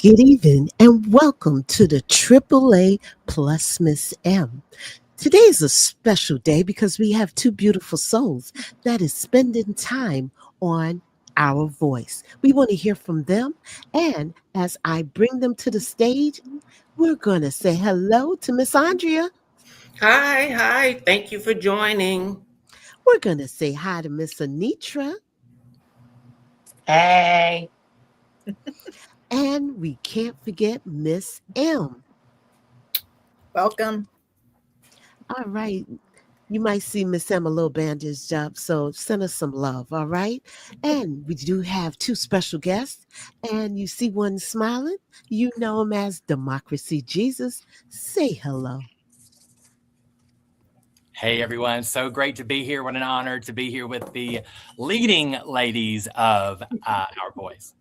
Good evening and welcome to the AAA Plus Miss M. Today is a special day because we have two beautiful souls that is spending time on our voice. We want to hear from them, and as I bring them to the stage, we're going to say hello to Miss Andrea. Hi. Thank you for joining. We're going to say hi to Miss Anitra. Hey. And we can't forget Miss M. Welcome. All right. You might see Miss M a little bandaged up, so send us some love, all right? And we do have two special guests, and you see one smiling. You know him as Democracy Jesus. Say hello. Hey everyone, so great to be here. What an honor to be here with the leading ladies of our voice.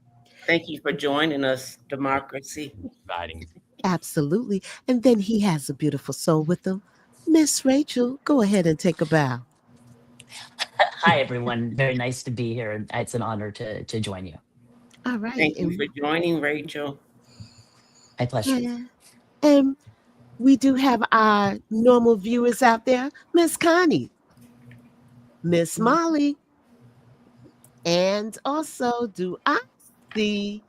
Thank you for joining us, Democracy. Exciting. Absolutely. And then he has a beautiful soul with him. Miss Rachel, go ahead and take a bow. Hi, everyone. Very nice to be here. It's an honor to join you. All right. Thank you for joining, Rachel. My pleasure. And we do have our normal viewers out there. Miss Connie, Miss Molly, and also do I see...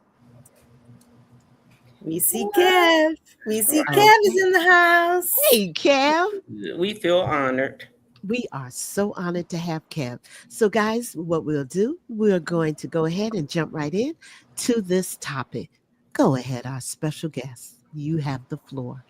We see Kev. We see Kev is in the house. Hey, Kev. We feel honored. We are so honored to have Kev. So, guys, what we'll do, we're going to go ahead and jump right in to this topic. Go ahead, our special guest. You have the floor.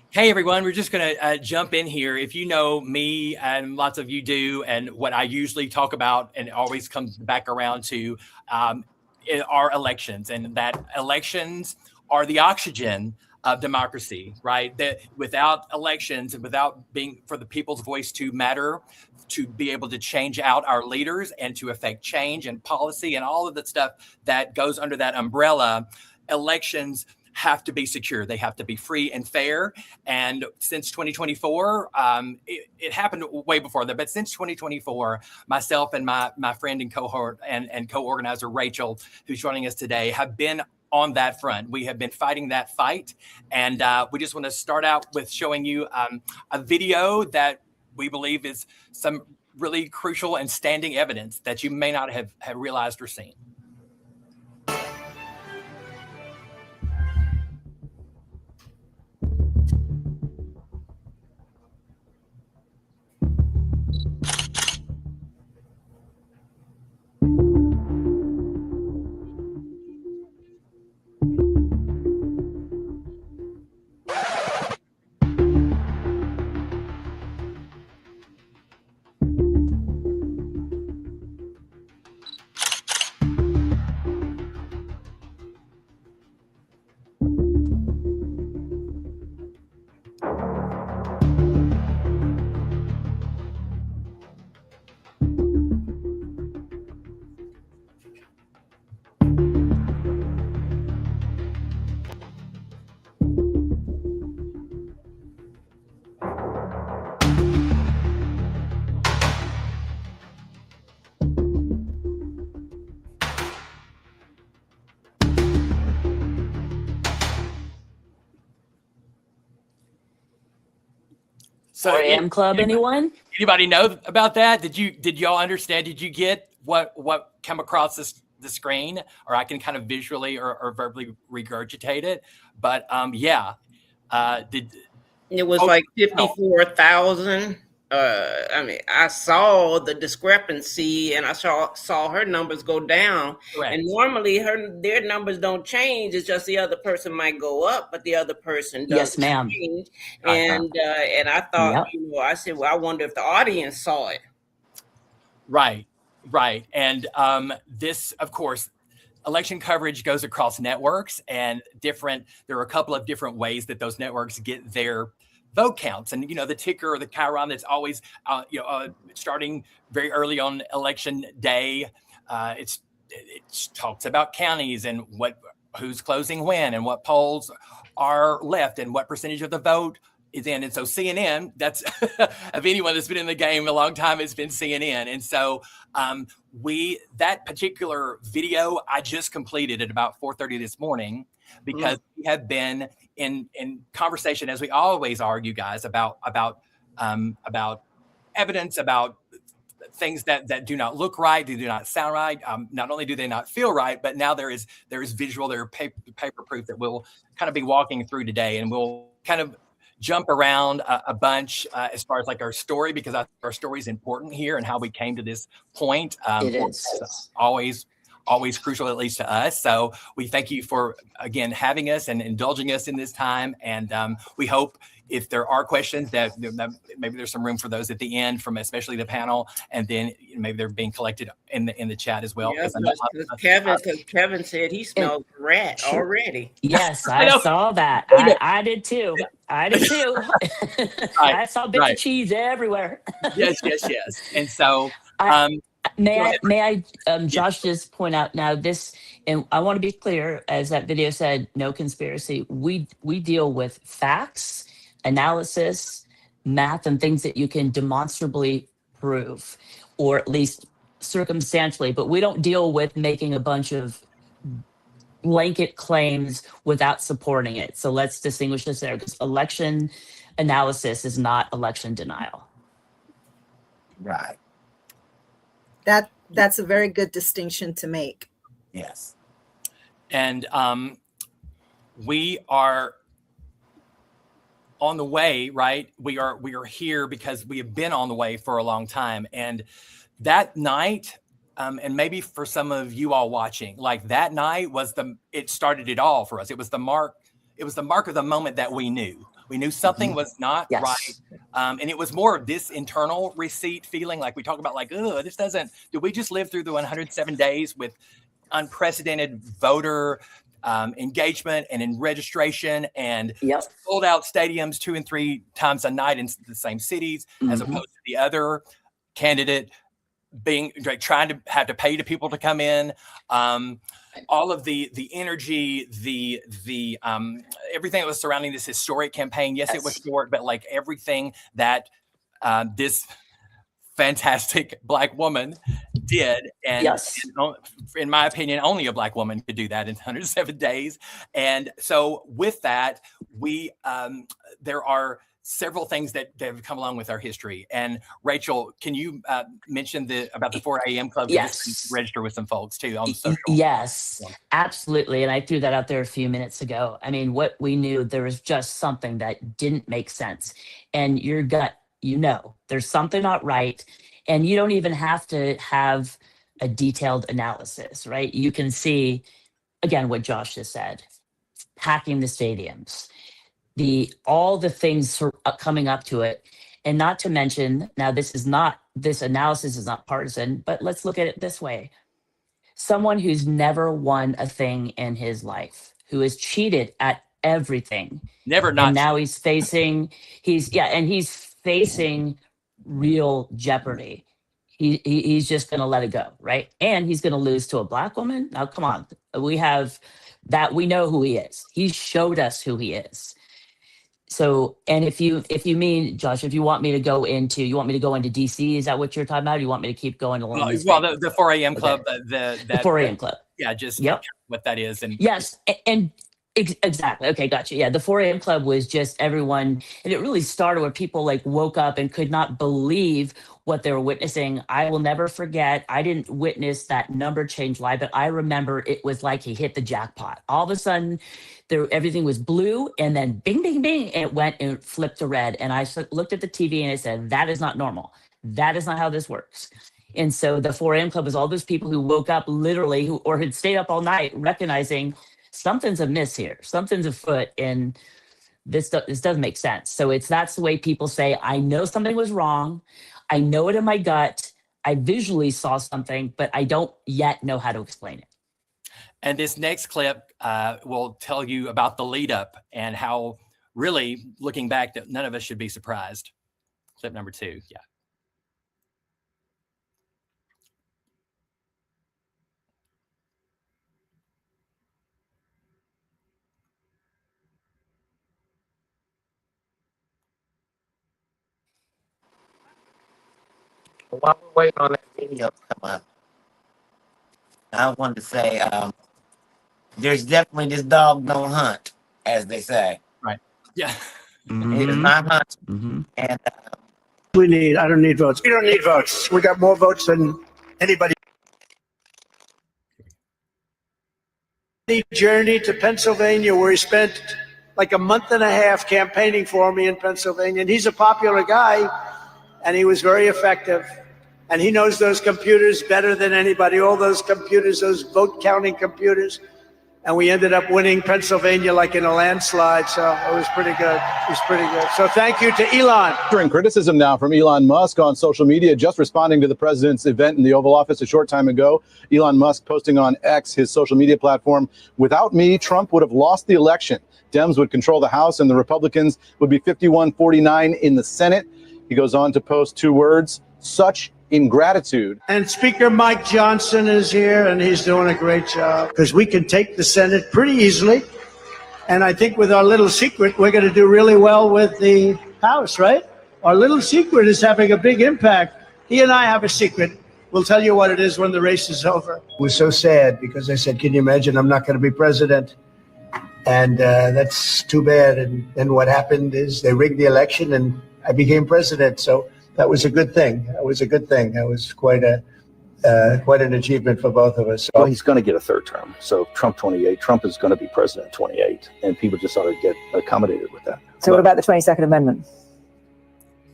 Hey everyone, we're just going to jump in here. If you know me, and lots of you do, and what I usually talk about and always comes back around to are elections, and that elections are the oxygen of democracy, right? That without elections and without being for the people's voice to matter, to be able to change out our leaders and to affect change and policy and all of the stuff that goes under that umbrella, elections have to be secure. They have to be free and fair. And since 2024, it happened way before that, but since 2024, myself and my friend and cohort and co-organizer Rachel, who's joining us today, have been on that front. We have been fighting that fight. And we just want to start out with showing you a video that we believe is some really crucial and standing evidence that you may not have realized or seen. So 4 a.m. club, anyone? Anybody know about that? Did y'all understand? Did you get what came across the screen? Or I can kind of visually or verbally regurgitate it. But it was like 54,000. I saw the discrepancy, and I saw her numbers go down. Correct. And normally their numbers don't change. It's just the other person might go up, but the other person doesn't. Yes, ma'am. Change. And I thought, I said, well, I wonder if the audience saw it. Right. And this, of course, election coverage goes across networks, and there are a couple of different ways that those networks get their vote counts. And, the ticker or the chyron that's always, starting very early on election day, it talks about counties and who's closing when and what polls are left and what percentage of the vote is in. And so CNN, that's of anyone that's been in the game a long time, it's been CNN. And so that particular video I just completed at about 4:30 this morning, because we have been in conversation, as we always are, you guys, about evidence, about things that do not look right, they do not sound right. Not only do they not feel right, but now there is visual, there are paper proof that we'll kind of be walking through today, and we'll kind of jump around a bunch as far as like our story, because our story is important here and how we came to this point. It is always crucial, at least to us. So we thank you for, again, having us and indulging us in this time. And we hope if there are questions that maybe there's some room for those at the end, from especially the panel, and then maybe they're being collected in the chat as well. Yeah, because Kevin said he smelled rat already. Yes, I saw that. I did too. I did too. I saw bits of cheese everywhere. Yes. And so may I Josh, just point out now this, and I want to be clear, as that video said, no conspiracy. We deal with facts, analysis, math, and things that you can demonstrably prove, or at least circumstantially, but we don't deal with making a bunch of blanket claims without supporting it. So let's distinguish this there, because election analysis is not election denial. Right. That's a very good distinction to make. Yes. And we are on the way, right? We are here because we have been on the way for a long time. And that night, and maybe for some of you all watching, like that night it started it all for us. It was the mark of the moment that we knew something was not right. And it was more of this internal receipt feeling, like we talk about, like, did we just live through the 107 days with unprecedented voter engagement and in registration, and sold out stadiums 2 and 3 times a night in the same cities, as opposed to the other candidate trying to have to pay to people to come in. All of the energy, the everything that was surrounding this historic campaign. Yes, it was short, but like everything that this fantastic Black woman did, and in my opinion, only a Black woman could do that in 107 days. And so with that, there are several things that have come along with our history. And Rachel, can you mention about the 4 a.m. club? Yes. Register with some folks too on social. Yes, absolutely. And I threw that out there a few minutes ago. I mean, what we knew, there was just something that didn't make sense. And your gut, there's something not right. And you don't even have to have a detailed analysis, right? You can see, again, what Josh just said, packing the stadiums, all the things coming up to it. And not to mention, now this analysis is not partisan, but let's look at it this way. Someone who's never won a thing in his life, who has cheated at everything. And now he's facing real jeopardy. He's just going to let it go, right? And he's going to lose to a Black woman. Now, come on. We have that. We know who he is. He showed us who he is. So, and if you mean, Josh, if you want me to go into DC, is that what you're talking about? Or you want me to keep going along? The 4 a.m. club, the 4 a.m. club. Yeah, just what that is. And yes, and exactly. Okay, gotcha. Yeah, the 4 a.m. club was just everyone, and it really started where people like woke up and could not believe what they were witnessing. I will never forget. I didn't witness that number change live, but I remember it was like he hit the jackpot. All of a sudden, everything was blue, and then bing, bing, bing, and it went and flipped to red. And I looked at the TV and I said, "That is not normal. That is not how this works." And so the 4 a.m. club was all those people who woke up literally, or had stayed up all night, recognizing something's amiss here, something's afoot, and this doesn't make sense. So that's the way people say, I know something was wrong. I know it in my gut. I visually saw something, but I don't yet know how to explain it. And this next clip will tell you about the lead up and how, really, looking back, that none of us should be surprised. Clip number 2. Yeah. While we're waiting on that video to come up, I wanted to say there's definitely this dog don't hunt, as they say. Right. Yeah. He does not hunt. And I don't need votes. We don't need votes. We got more votes than anybody. He journeyed to Pennsylvania where he spent like a month and a half campaigning for me in Pennsylvania. And he's a popular guy, and he was very effective. And he knows those computers better than anybody, all those computers, those vote counting computers. And we ended up winning Pennsylvania like in a landslide. So it was pretty good. It was pretty good. So thank you to Elon. Entering criticism now from Elon Musk on social media, just responding to the president's event in the Oval Office a short time ago. Elon Musk posting on X, his social media platform, "Without me, Trump would have lost the election. Dems would control the House and the Republicans would be 51-49 in the Senate." He goes on to post 2 words, "such ingratitude." And Speaker Mike Johnson is here, and he's doing a great job because we can take the Senate pretty easily. And I think with our little secret, we're going to do really well with the House, right? Our little secret is having a big impact. He and I have a secret. We'll tell you what it is when the race is over. It was so sad because I said, can you imagine I'm not going to be president? And that's too bad. And then what happened is they rigged the election and I became president. So that was a good thing. That was a good thing. That was quite an achievement for both of us. Well, he's going to get a 3rd term. So Trump 28, Trump is going to be president 28, and people just ought to get accommodated with that. So what about the 22nd Amendment?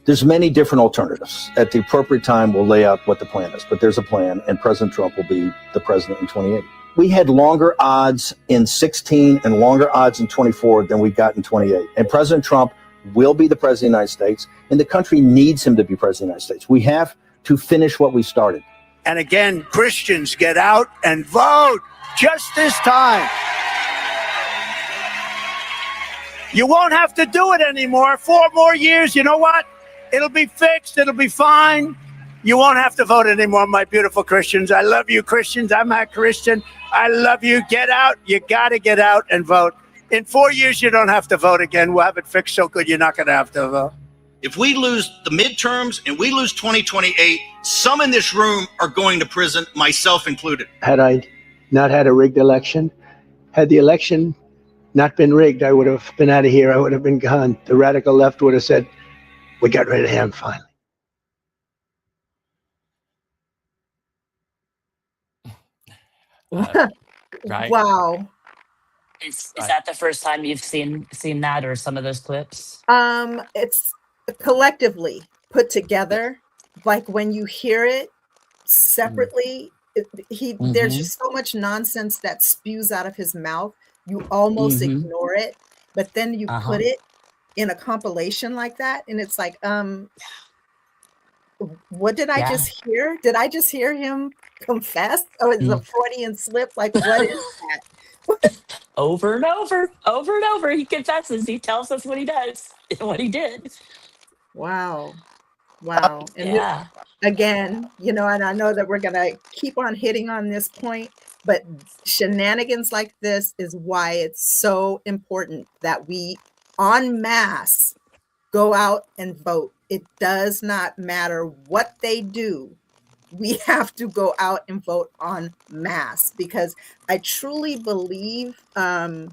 There's many different alternatives. At the appropriate time, we'll lay out what the plan is, but there's a plan, and President Trump will be the president in 28. We had longer odds in 16 and longer odds in 24 than we got in 28. And President Trump will be the president of the United States, and the country needs him to be president of the United States. We have to finish what we started. And again, Christians, get out and vote just this time. You won't have to do it anymore. 4 more years, you know what? It'll be fixed. It'll be fine. You won't have to vote anymore, my beautiful Christians. I love you, Christians. I'm a Christian. I love you. Get out. You got to get out and vote. In 4 years, you don't have to vote again. We'll have it fixed so good you're not going to have to vote. If we lose the midterms and we lose 2028, some in this room are going to prison, myself included. Had I not had a rigged election, had the election not been rigged, I would have been out of here. I would have been gone. The radical left would have said, we got rid of him finally. Right. Wow. Is that the first time you've seen that, or some of those clips? It's collectively put together. Like when you hear it separately, there's just so much nonsense that spews out of his mouth. You almost ignore it, but then you put it in a compilation like that, and it's like, what did I just hear? Did I just hear him confess? Oh, it's a Freudian slip. Like, what is that? Over and over, he confesses. He tells us what he does, what he did. Wow. And again, and I know that we're going to keep on hitting on this point, but shenanigans like this is why it's so important that we en masse go out and vote. It does not matter what they do. We have to go out and vote en masse, because I truly believe, I'm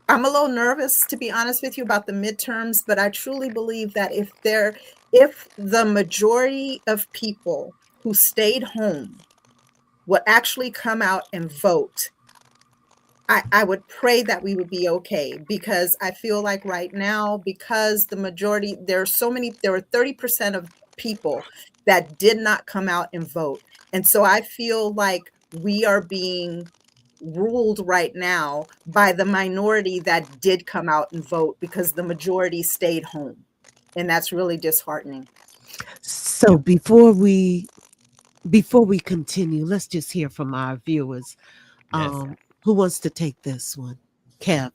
a little nervous, to be honest with you, about the midterms, but I truly believe that if the majority of people who stayed home would actually come out and vote, I would pray that we would be okay, because I feel like right now, because the majority, there were 30% of people that did not come out and vote. And so I feel like we are being ruled right now by the minority that did come out and vote, because the majority stayed home. And that's really disheartening. So before we continue, let's just hear from our viewers. Yes. Who wants to take this one? Kev.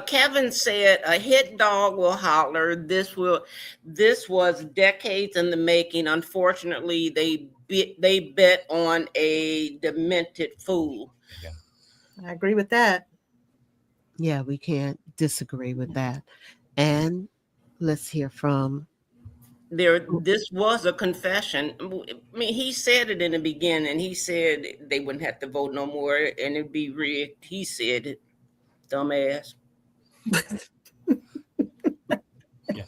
Kevin said, "A hit dog will holler. This was decades in the making. Unfortunately, they bet on a demented fool." Yeah. I agree with that. Yeah, we can't disagree with that. And let's hear from This was a confession. I mean, he said it in the beginning. He said they wouldn't have to vote no more and it'd be rigged. He said it, dumbass. Yeah.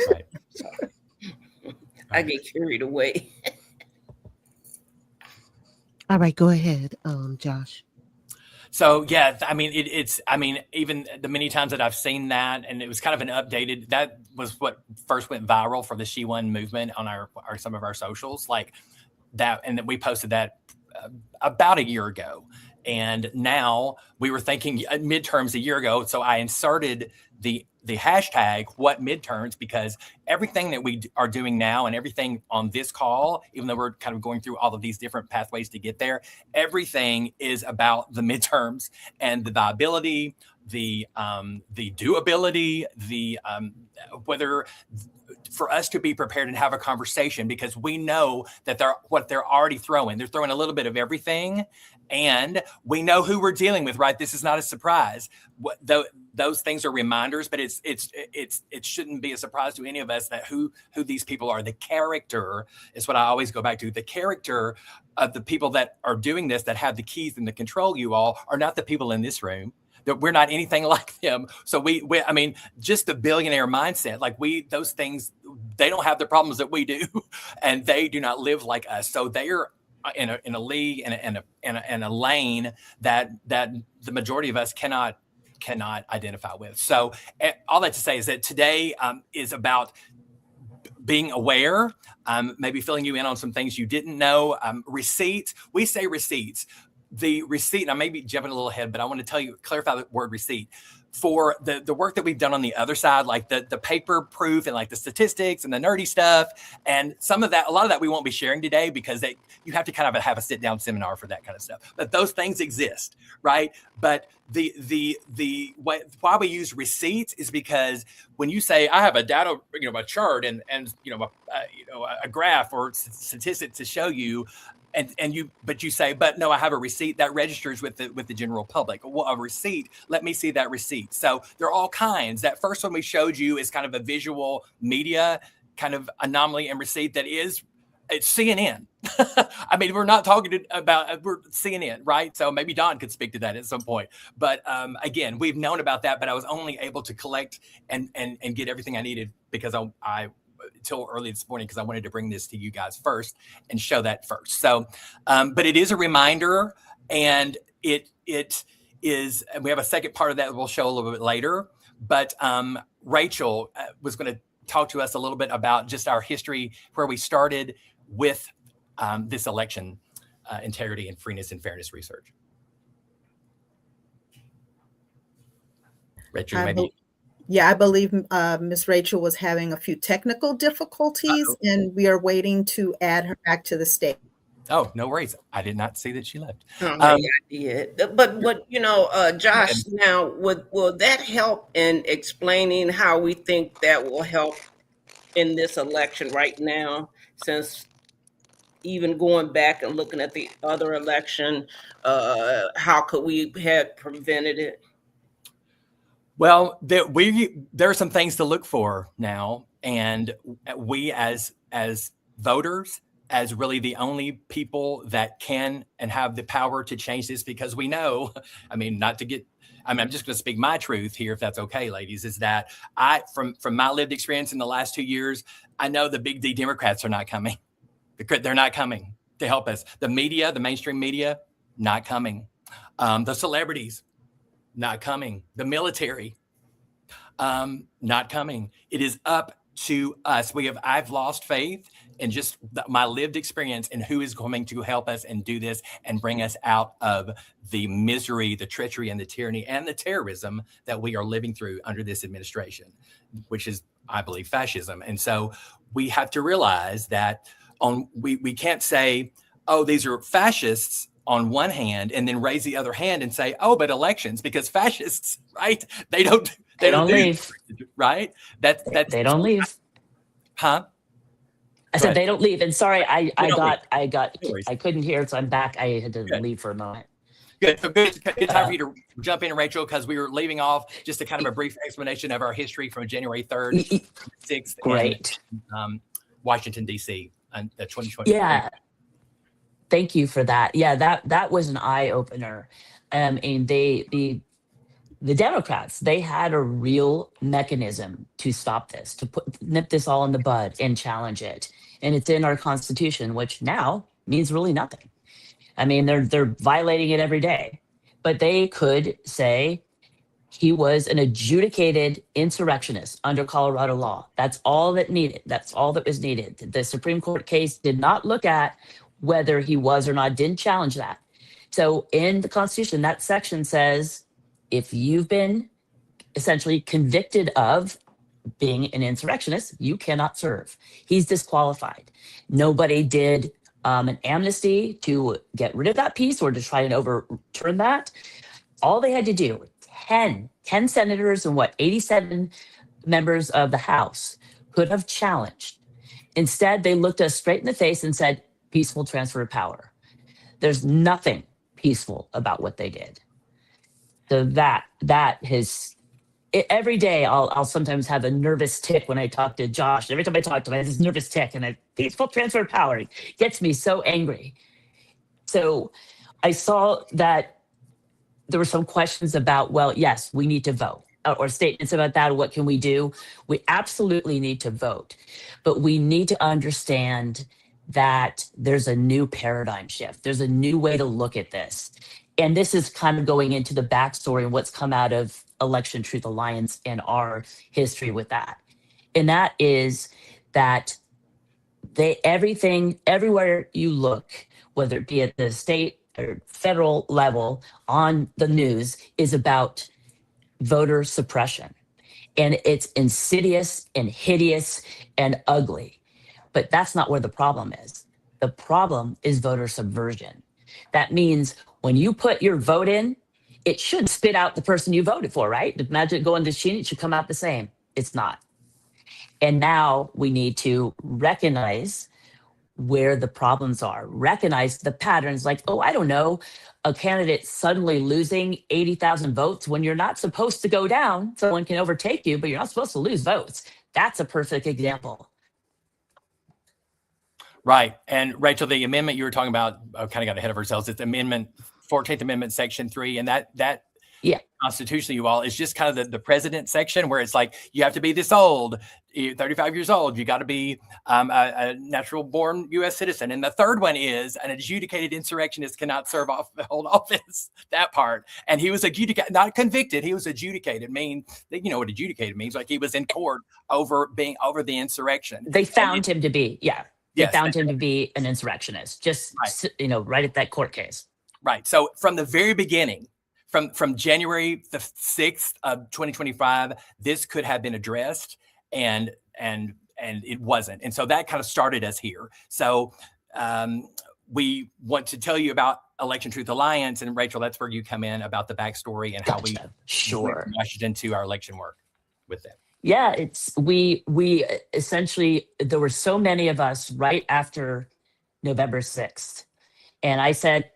Right. So, I get carried away. All right, go ahead, Josh. So yeah, I mean, even the many times that I've seen that, and it was kind of an updated. That was what first went viral for the She Won movement on our some of our socials, like that, and that we posted that about a year ago. And now we were thinking midterms a year ago, so I inserted the hashtag what midterms, because everything that we are doing now and everything on this call, even though we're kind of going through all of these different pathways to get there, everything is about the midterms and the viability, the doability, the whether for us to be prepared and have a conversation, because we know that they're already throwing. They're throwing a little bit of everything, and we know who we're dealing with, right? This is not a surprise. Those things are reminders, but it shouldn't be a surprise to any of us that who these people are. The character is what I always go back to. The character of the people that are doing this, that have the keys and the control, you all, are not the people in this room. That we're not anything like them. So I mean, just the billionaire mindset, like those things, they don't have the problems that we do, and they do not live like us. So they're in a league and a lane that the majority of us cannot identify with. So all that to say is that today is about being aware, maybe filling you in on some things you didn't know. Receipts, we say receipts. The receipt, and I may be jumping a little ahead, but I want to clarify the word receipt. For the work that we've done on the other side, like the paper proof and like the statistics and the nerdy stuff, and a lot of that we won't be sharing today, because you have to kind of have a sit down seminar for that kind of stuff. But those things exist, right? But why we use receipts is because when you say I have a data, a chart and a graph or statistic to show you. But you say, but no, I have a receipt that registers with the general public. Well, a receipt, let me see that receipt. So there are all kinds. That first one we showed you is kind of a visual media kind of anomaly and receipt it's CNN. I mean, we're not talking about we're CNN, right? So maybe Don could speak to that at some point. But again, we've known about that, but I was only able to collect and get everything I needed because I till early this morning, because I wanted to bring this to you guys first and show that first. So, but it is a reminder, and it is, and we have a second part of that we'll show a little bit later. But Rachel was going to talk to us a little bit about just our history, where we started with this election integrity and freeness and fairness research. Rachel, maybe. Yeah, I believe Ms. Rachel was having a few technical difficulties, and we are waiting to add her back to the stage. Oh, no worries. I did not see that she left. I did. But Josh, now will that help in explaining how we think that will help in this election right now? Since even going back and looking at the other election, how could we have prevented it? Well, there are some things to look for now, and we as voters, as really the only people that can and have the power to change this, because we know, I'm just going to speak my truth here, if that's okay, ladies, is that from my lived experience in the last 2 years, I know the big D Democrats are not coming. They're not coming to help us. The media, the mainstream media, not coming. The celebrities, not coming. The military, not coming. It is up to us. I've lost faith in just my lived experience and who is going to help us and do this and bring us out of the misery, the treachery, and the tyranny and the terrorism that we are living through under this administration, which is, I believe, fascism. And so we have to realize that we can't say, oh, these are fascists on one hand, and then raise the other hand and say, oh, but elections, because fascists, right? They don't leave, right? They don't leave. Huh? I said they don't leave. And sorry, I couldn't hear it, so I'm back. I had to leave for a moment. Good. So good time for you to jump in, Rachel, because we were leaving off just a kind of a brief explanation of our history from January 3rd, 6th, Great. and Washington, D.C. and 2020. Yeah. Thank you for that. Yeah, that was an eye opener. And the Democrats, they had a real mechanism to stop this, to nip this all in the bud and challenge it. And it's in our Constitution, which now means really nothing. I mean, they're violating it every day. But they could say he was an adjudicated insurrectionist under Colorado law. That's all that needed. That's all that was needed. The Supreme Court case did not look at whether he was or not, didn't challenge that. So in the Constitution, that section says, if you've been essentially convicted of being an insurrectionist, you cannot serve. He's disqualified. Nobody did an amnesty to get rid of that piece or to try and overturn that. All they had to do, 10 senators and 87 members of the House could have challenged. Instead, they looked us straight in the face and said, peaceful transfer of power. There's nothing peaceful about what they did. So that has, every day I'll sometimes have a nervous tick when I talk to Josh. Every time I talk to him, I have this nervous tick, and a peaceful transfer of power gets me so angry. So I saw that there were some questions about, well, yes, we need to vote, or statements about that. What can we do? We absolutely need to vote, but we need to understand that there's a new paradigm shift. There's a new way to look at this. And this is kind of going into the backstory and what's come out of Election Truth Alliance and our history with that. And that is that everywhere you look, whether it be at the state or federal level on the news, is about voter suppression. And it's insidious and hideous and ugly. But that's not where the problem is. The problem is voter subversion. That means when you put your vote in, it should spit out the person you voted for, right? Imagine going to the machine, it should come out the same. It's not. And now we need to recognize where the problems are, recognize the patterns, like, oh, I don't know, a candidate suddenly losing 80,000 votes when you're not supposed to go down. Someone can overtake you, but you're not supposed to lose votes. That's a perfect example. Right. And Rachel, the amendment you were talking about, kind of got ahead of ourselves. It's Amendment 14th Amendment, Section 3. And that constitutionally, you all, is just kind of the president section where it's like, you have to be this old, 35 years old. You got to be a natural born U.S. citizen. And the third one is an adjudicated insurrectionist cannot hold office. That part. And he was adjudicated, not convicted. He was adjudicated. You know what adjudicated means? Like he was in court over the insurrection. They found him to be, They found him to be an insurrectionist, just, right at that court case. Right. So from the very beginning, from January the 6th of 2025, this could have been addressed, and it wasn't. And so that kind of started us here. So we want to tell you about Election Truth Alliance, and Rachel, that's where you come in, about the backstory and how we Washington to our election work with them. Yeah, we essentially, there were so many of us right after November 6th. And I said,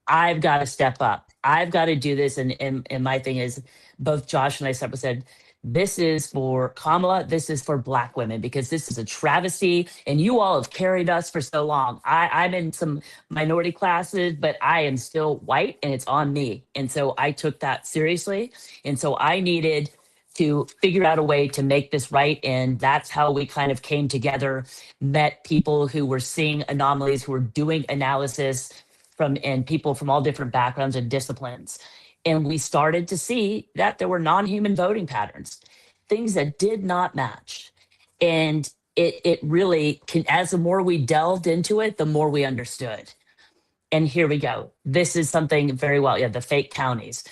I've got to step up. I've got to do this. And my thing is, both Josh and I said, this is for Kamala, this is for Black women, because this is a travesty. And you all have carried us for so long. I'm in some minority classes, but I am still white, and it's on me. And so I took that seriously. And so I needed to figure out a way to make this right. And that's how we kind of came together, met people who were seeing anomalies, who were doing analysis and people from all different backgrounds and disciplines. And we started to see that there were non-human voting patterns, things that did not match. And it really, as the more we delved into it, the more we understood. And here we go. This is something very well, the fake counties.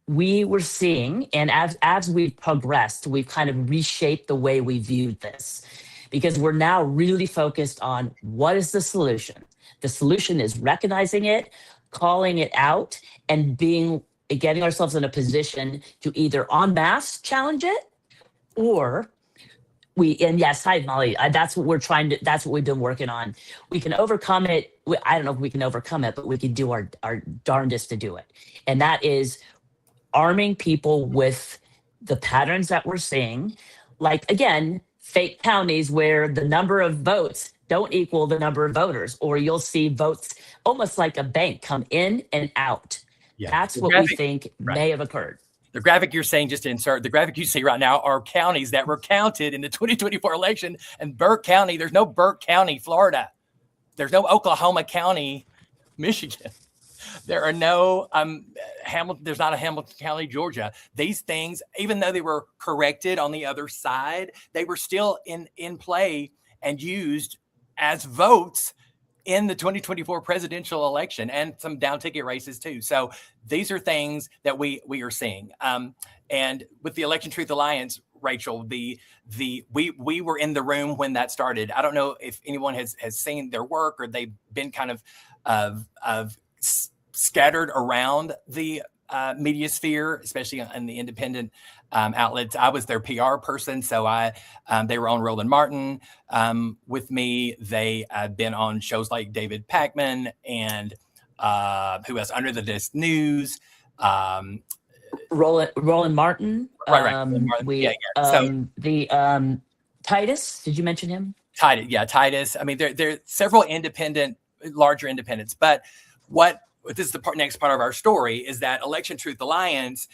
We were seeing, and as we've progressed, we've kind of reshaped the way we viewed this, because we're now really focused on what is the solution. The solution is recognizing it, calling it out, and getting ourselves in a position to either en masse challenge it, or And yes, hi Molly. That's what that's what we've been working on. We can overcome it. I don't know if we can overcome it, but we can do our darndest to do it. And that is arming people with the patterns that we're seeing. Like, again, fake counties where the number of votes don't equal the number of voters, or you'll see votes almost like a bank come in and out. Yeah. That's what we think may have occurred. The graphic you're saying, just to insert, the graphic you see right now are counties that were counted in the 2024 election. And Burke County, there's no Burke County, Florida. There's no Oklahoma County, Michigan. There are no Hamilton. There's not a Hamilton County, Georgia. These things, even though they were corrected on the other side, they were still in play and used as votes in the 2024 presidential election, and some down ticket races too. So these are things that we are seeing. And with the Election Truth Alliance, Rachel, we were in the room when that started. I don't know if anyone has seen their work, or they've been kind of scattered around the media sphere, especially in the independent outlets. I was their PR person, so they were on Roland Martin with me. They had been on shows like David Pakman and who else? Under the Disc News. Roland Martin. Right. Roland Martin. So Titus. Did you mention him? Titus. I mean, there are several larger independents, but this is the next part of our story is that Election Truth Alliance,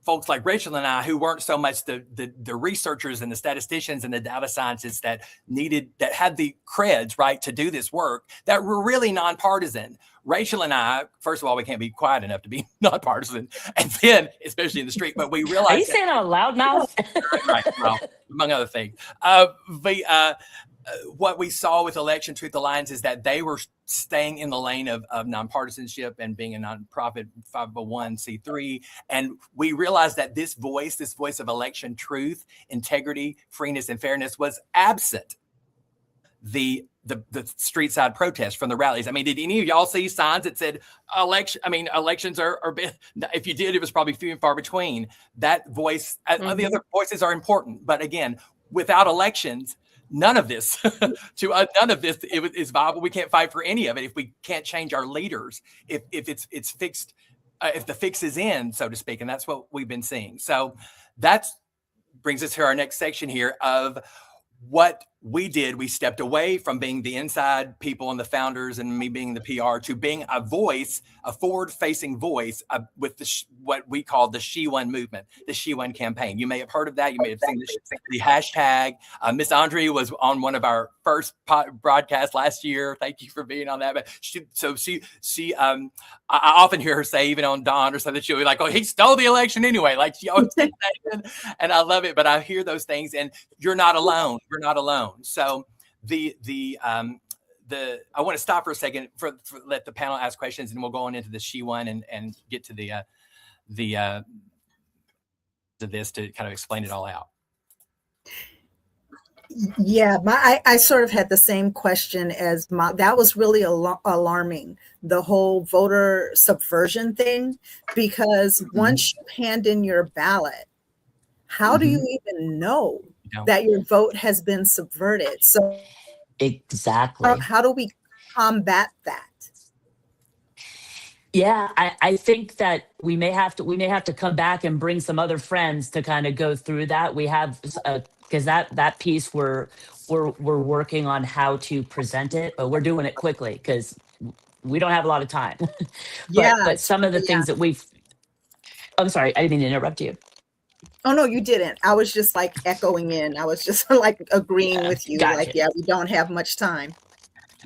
folks like Rachel and I, who weren't so much the researchers and the statisticians and the data scientists that had the creds, right, to do this work, that were really nonpartisan. Rachel and I, first of all, we can't be quiet enough to be nonpartisan, and then, especially in the street, but we realized— Are you saying out loud now? Right, well, among other things. What we saw with Election Truth Alliance is that they were staying in the lane of nonpartisanship and being a nonprofit 501c3. And we realized that this voice of election truth, integrity, freeness, and fairness was absent the street side protests from the rallies. I mean, did any of y'all see signs that said elections are if you did, it was probably few and far between. That voice, the other voices are important. But again, without elections, none of this is viable. We can't fight for any of it if we can't change our leaders. If it's fixed, if the fix is in, so to speak, and that's what we've been seeing. So that brings us to our next section here of what we did. We stepped away from being the inside people and the founders and me being the PR to being a voice, a forward-facing voice with what we call the She Won movement, the She Won campaign. You may have heard of that. You may have seen the hashtag. Miss Andre was on one of our first broadcasts last year. Thank you for being on that. But I often hear her say, even on Dawn or something, she'll be like, "Oh, he stole the election anyway." Like she always says that, and I love it. But I hear those things, and you're not alone. You're not alone. So I want to stop for a second for let the panel ask questions, and we'll go on into the She Won and get to the this to kind of explain it all out. Yeah, I sort of had the same question as that was really alarming, the whole voter subversion thing, because once you hand in your ballot, how do you even know that your vote has been subverted? So exactly, how do we combat that? Yeah, I think that we may have to come back and bring some other friends to kind of go through that. We have because that piece we're working on how to present it, but we're doing it quickly because we don't have a lot of time. but some of the things that I'm sorry, I didn't mean to interrupt you. Oh, no, you didn't. I was just like echoing in. I was just like agreeing with you. Gotcha. Like, we don't have much time.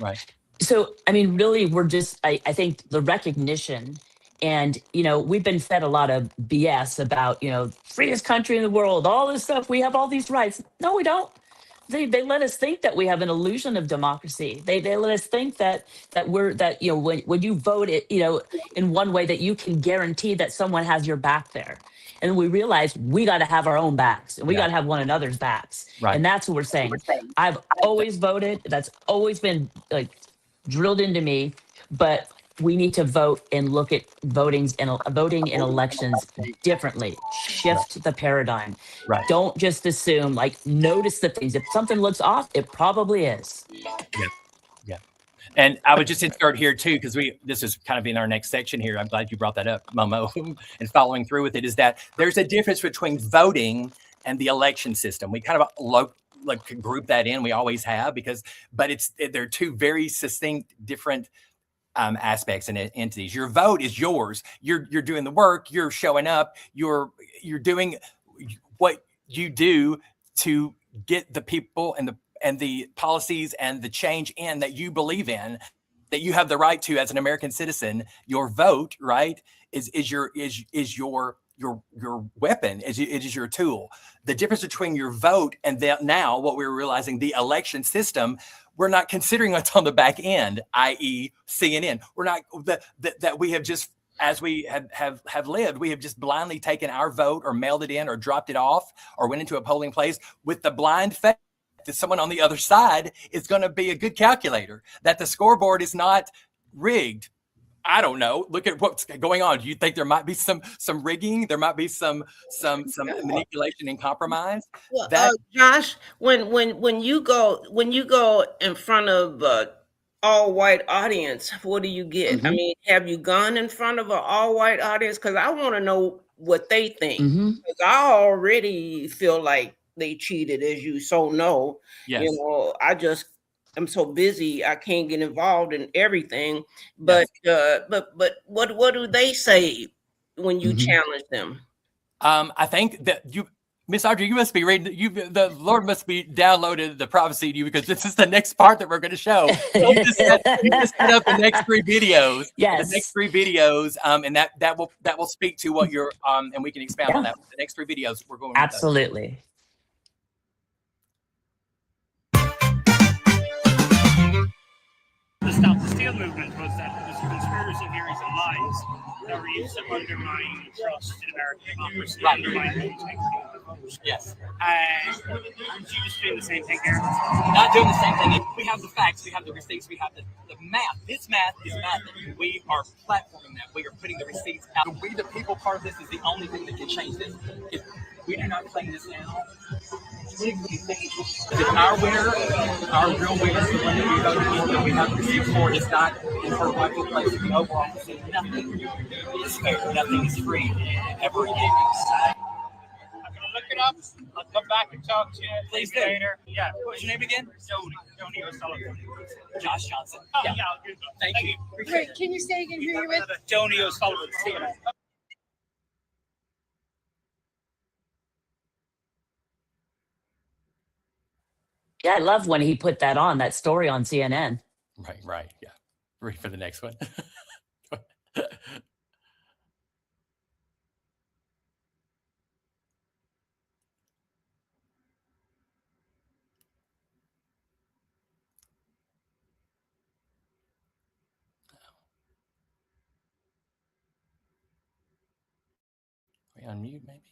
Right. So, I mean, really, we're just, I think the recognition and, we've been fed a lot of BS about, freest country in the world, all this stuff. We have all these rights. No, we don't. They let us think that we have an illusion of democracy. They let us think that when you vote it, in one way that you can guarantee that someone has your back there. And we realize we got to have our own backs and we got to have one another's backs. Right. And that's what we're saying. I've always voted. That's always been like drilled into me. But we need to vote and look at voting in elections differently. Shift the paradigm. Right. Don't just assume, like, notice the things. If something looks off, it probably is. Yeah. And I would just insert here too, because this is kind of in our next section here. I'm glad you brought that up, Momo, and following through with it, is that there's a difference between voting and the election system. We kind of group that in. We always have, but they're two very succinct, different aspects and entities. Your vote is yours. You're doing the work. You're showing up. You're doing what you do to get the people and the policies and the change in that you believe in, that you have the right to as an American citizen. Your vote, right, is your weapon. It is your tool. The difference between your vote and that, now what we're realizing, the election system, we're not considering what's on the back end, i.e. CNN. We're not that we have just, as we have lived, we have just blindly taken our vote or mailed it in or dropped it off or went into a polling place with the blind faith that someone on the other side is going to be a good calculator, that the scoreboard is not rigged. I don't know. Look at what's going on. Do you think there might be some rigging? There might be some manipulation and compromise. Well, Josh, when you go in front of all white audience, what do you get? I mean, have you gone in front of an all white audience? Because I want to know what they think. Because I already feel like they cheated, as you so know. Yes. You know, I'm so busy, I can't get involved in everything. But but what do they say when you challenge them? I think that Miss Audrey, you must be reading. The Lord must be downloaded the prophecy to you, because this is the next part that we're going to show. You just set up the next 3 videos. Yes. The next 3 videos, and that will speak to what you're and we can expound on that. The next 3 videos we're going. Absolutely. The Stop the Steal movement was that it was conspiracy theories and lies that were used to undermine trust in American democracy, undermine voting. Yes. Aren't you just doing the same thing here? Not doing the same thing. We have the facts, we have the receipts, we have the math. This math is math that we are platforming that. We are putting the receipts out. The we the people part of this is the only thing that can change this. If we do not claim this now, if our winner, our real winner, the one that we voted for, that we have receipts for, is not in her rightful place in the overall office, nothing is fair, nothing is free, ever again. I'm gonna look it up. I'll come back and talk to you. Please do. Later. Yeah. What's your name again? Joni O'Sullivan. Josh Johnson. Oh, yeah, I'll do that. Thank you. Wait, can you say again who you're with? Joni O'Sullivan, CNN. Yeah, I love when he put that story on CNN. Right. Yeah. Ready for the next one. We unmute maybe.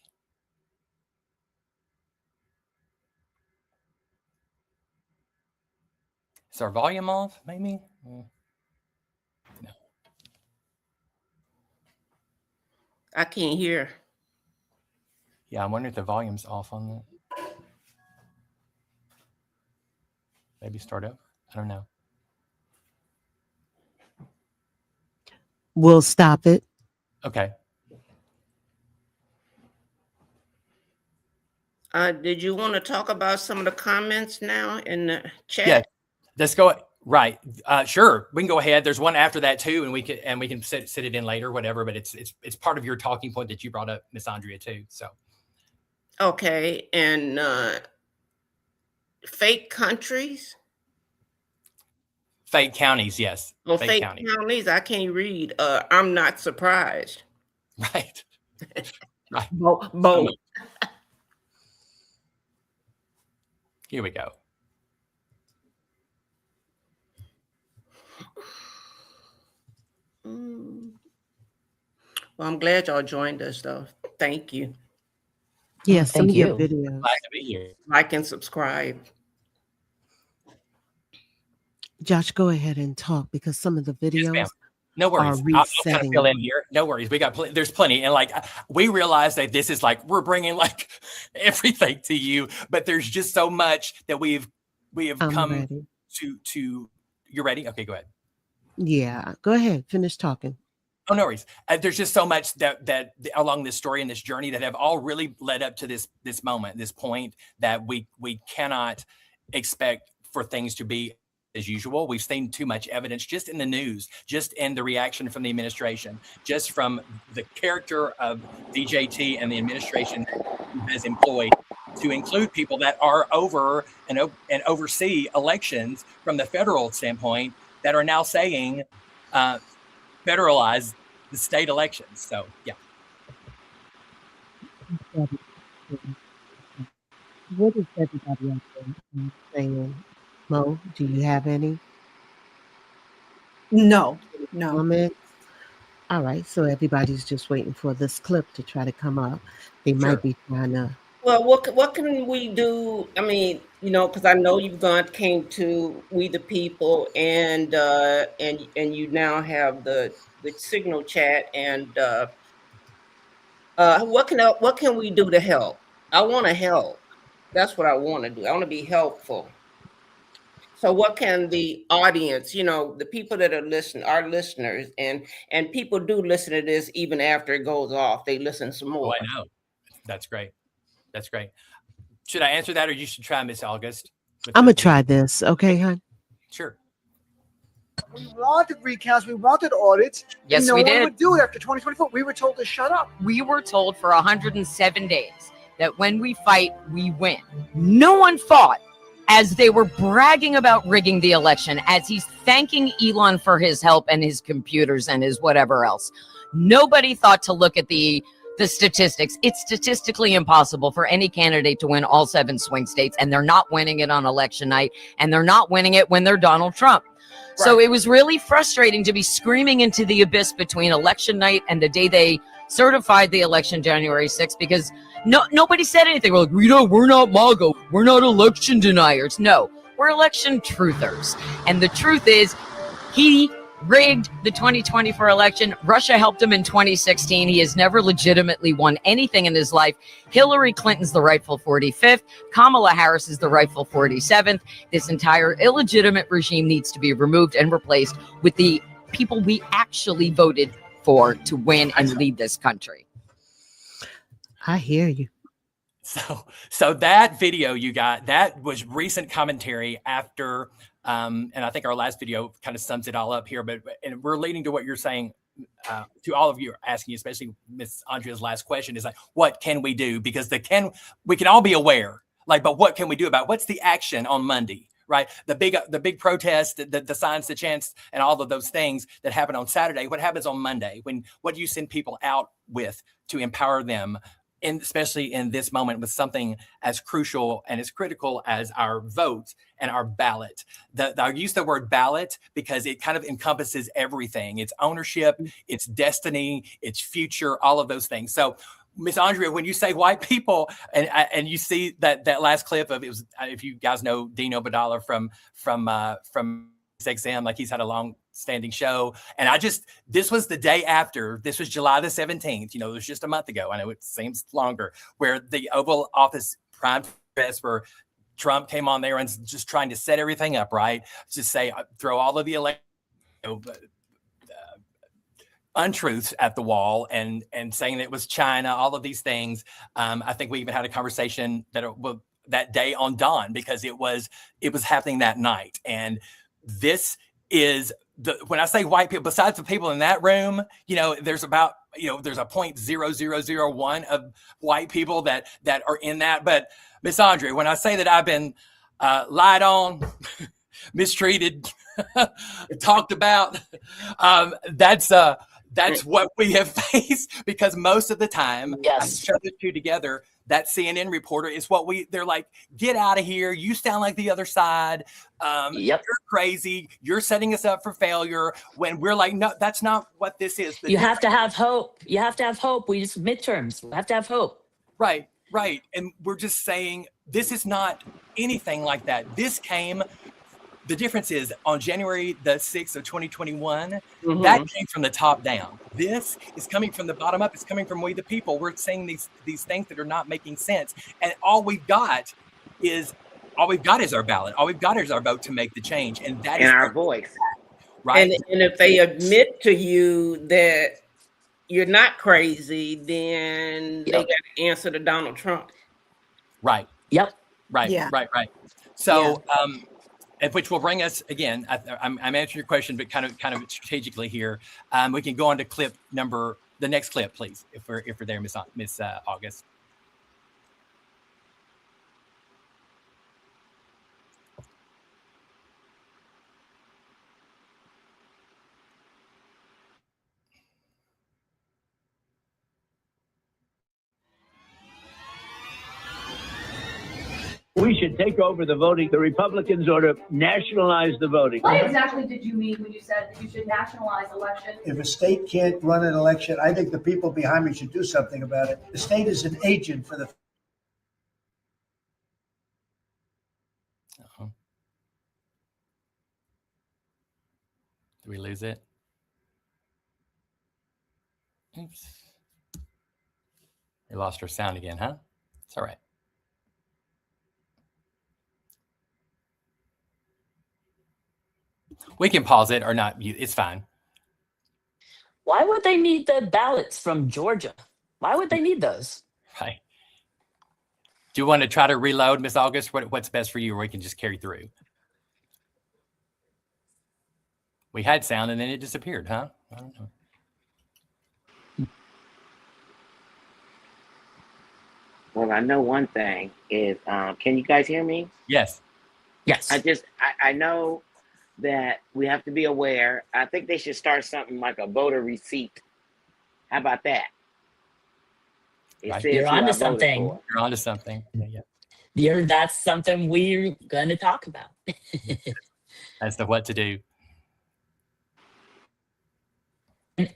Is our volume off? Maybe. No. I can't hear. Yeah, I'm wondering if the volume's off on that. Maybe start over. I don't know. We'll stop it. Okay. Did you want to talk about some of the comments now in the chat? Yeah. Let's go. Right. Sure. We can go ahead. There's one after that too, and we can sit it in later, whatever. But it's part of your talking point that you brought up, Miss Andrea, too. So. Okay. And fake countries. Fake counties, yes. Well, fake counties. I can't read. I'm not surprised. Right. Right. Both. Here we go. Well, I'm glad y'all joined us, though. Thank you. Yes, Thank you. Some of your videos. Glad to be here. Like and subscribe. Josh, go ahead and talk, because some of the videos ma'am. No are worries. I'll kind of resetting. fill in here. No worries. We got there's plenty. And like, we realize that this is like, we're bringing like everything to you, but there's just so much that we have I'm come ready. to, you're ready? Okay, go ahead. Yeah, go ahead. Finish talking. Oh, no worries. There's just so much that along this story and this journey that have all really led up to this moment, this point that we cannot expect for things to be as usual. We've seen too much evidence just in the news, just in the reaction from the administration, just from the character of DJT and the administration has employed to include people that are over and oversee elections from the federal standpoint that are now saying federalize the state elections. So, yeah. What is everybody else saying? Mo, do you have any? No. Comments? All right, so everybody's just waiting for this clip to try to come up. They might be trying to. Well, what can we do? I mean, because I know you've came to We the People, and you now have the Signal chat, and what can we do to help? I want to help. That's what I want to do. I want to be helpful. So what can the audience, the people that are listening, our listeners, and people do listen to this even after it goes off, they listen some more. Oh, I know. That's great. That's great. Should I answer that, or you should try, Miss August? I'm going to try this. Okay, hon? Sure. We wanted recounts. We wanted audits. Yes, no we one did. would do it after 2024. We were told to shut up. We were told for 107 days that when we fight, we win. No one fought as they were bragging about rigging the election, as he's thanking Elon for his help and his computers and his whatever else. Nobody thought to look at the statistics. It's statistically impossible for any candidate to win all 7 swing states, and they're not winning it on election night, and they're not winning it when they're Donald Trump. Right. So it was really frustrating to be screaming into the abyss between election night and the day they certified the election, January 6th, because nobody said anything. We're like, we're not MAGA. We're not election deniers. No, we're election truthers. And the truth is, he rigged the 2024 election. Russia helped him in 2016. He has never legitimately won anything in his life. Hillary Clinton's the rightful 45th. Kamala Harris is the rightful 47th. This entire illegitimate regime needs to be removed and replaced with the people we actually voted for to win and lead this country. I hear you. So that video you got, that was recent commentary after and I think our last video kind of sums it all up here, and we're leading to what you're saying to all of you are asking, especially Miss Andrea's last question is like, what can we do? Because we can all be aware, but what can we do about it? What's the action on Monday, right? The big protest, the signs, the chants, and all of those things that happen on Saturday. What happens on Monday? What do you send people out with to empower them? And especially in this moment with something as crucial and as critical as our vote and our ballot. I use the word ballot because it kind of encompasses everything. It's ownership, it's destiny, it's future, all of those things. So, Miss Andrea, when you say white people, and you see that last clip of it was, if you guys know Dino Badala from XM, like he's had a long-standing show, and this was the day after. This was July the 17th. It was just a month ago. I know it seems longer. Where the Oval Office prime press, where Trump came on there and just trying to set everything up, right? Just say throw all of the untruths at the wall and saying that it was China, all of these things. I think we even had a conversation that day on Dawn because it was happening that night. And this is when I say white people, besides the people in that room, there's about, there's a 0.0001 of white people that are in that. But Miss Andrea, when I say that I've been lied on, mistreated, talked about, that's what we have faced, because most of the time, I shove the two together. That CNN reporter is they're like, get out of here. You sound like the other side. You're crazy. You're setting us up for failure, when we're like, no, that's not what this is. You have to have hope. You have to have hope. We just midterms. We have to have hope. Right. And we're just saying, this is not anything like that. This came The difference is on January the 6th of 2021, that came from the top down. This is coming from the bottom up. It's coming from we the people. We're saying these things that are not making sense. And all we've got is our ballot. All we've got is our vote to make the change. And that is our voice. Right. And if they admit to you that you're not crazy, then they got to answer to Donald Trump. Right. Yep. Right. Yeah. Right. So, and which will bring us again. I'm answering your question, but kind of strategically here. We can go on to the next clip, please, if we're there, Miss August. We should take over the voting. The Republicans ought to nationalize the voting. What exactly did you mean when you said that you should nationalize elections? If a state can't run an election, I think the people behind me should do something about it. The state is an agent for the. Did we lose it? Oops. We lost our sound again, huh? It's all right. We can pause it or not. It's fine. Why would they need the ballots from Georgia? Why would they need those? Right. Do you want to try to reload, Miss August? What's best for you, or we can just carry through? We had sound and then it disappeared, huh? I don't know. Well, I know one thing is, can you guys hear me? Yes. Yes. I know that we have to be aware. I think they should start something like a voter receipt. How about that? Right. You're onto something. You're onto something. Yeah. That's something we're going to talk about. As to what to do.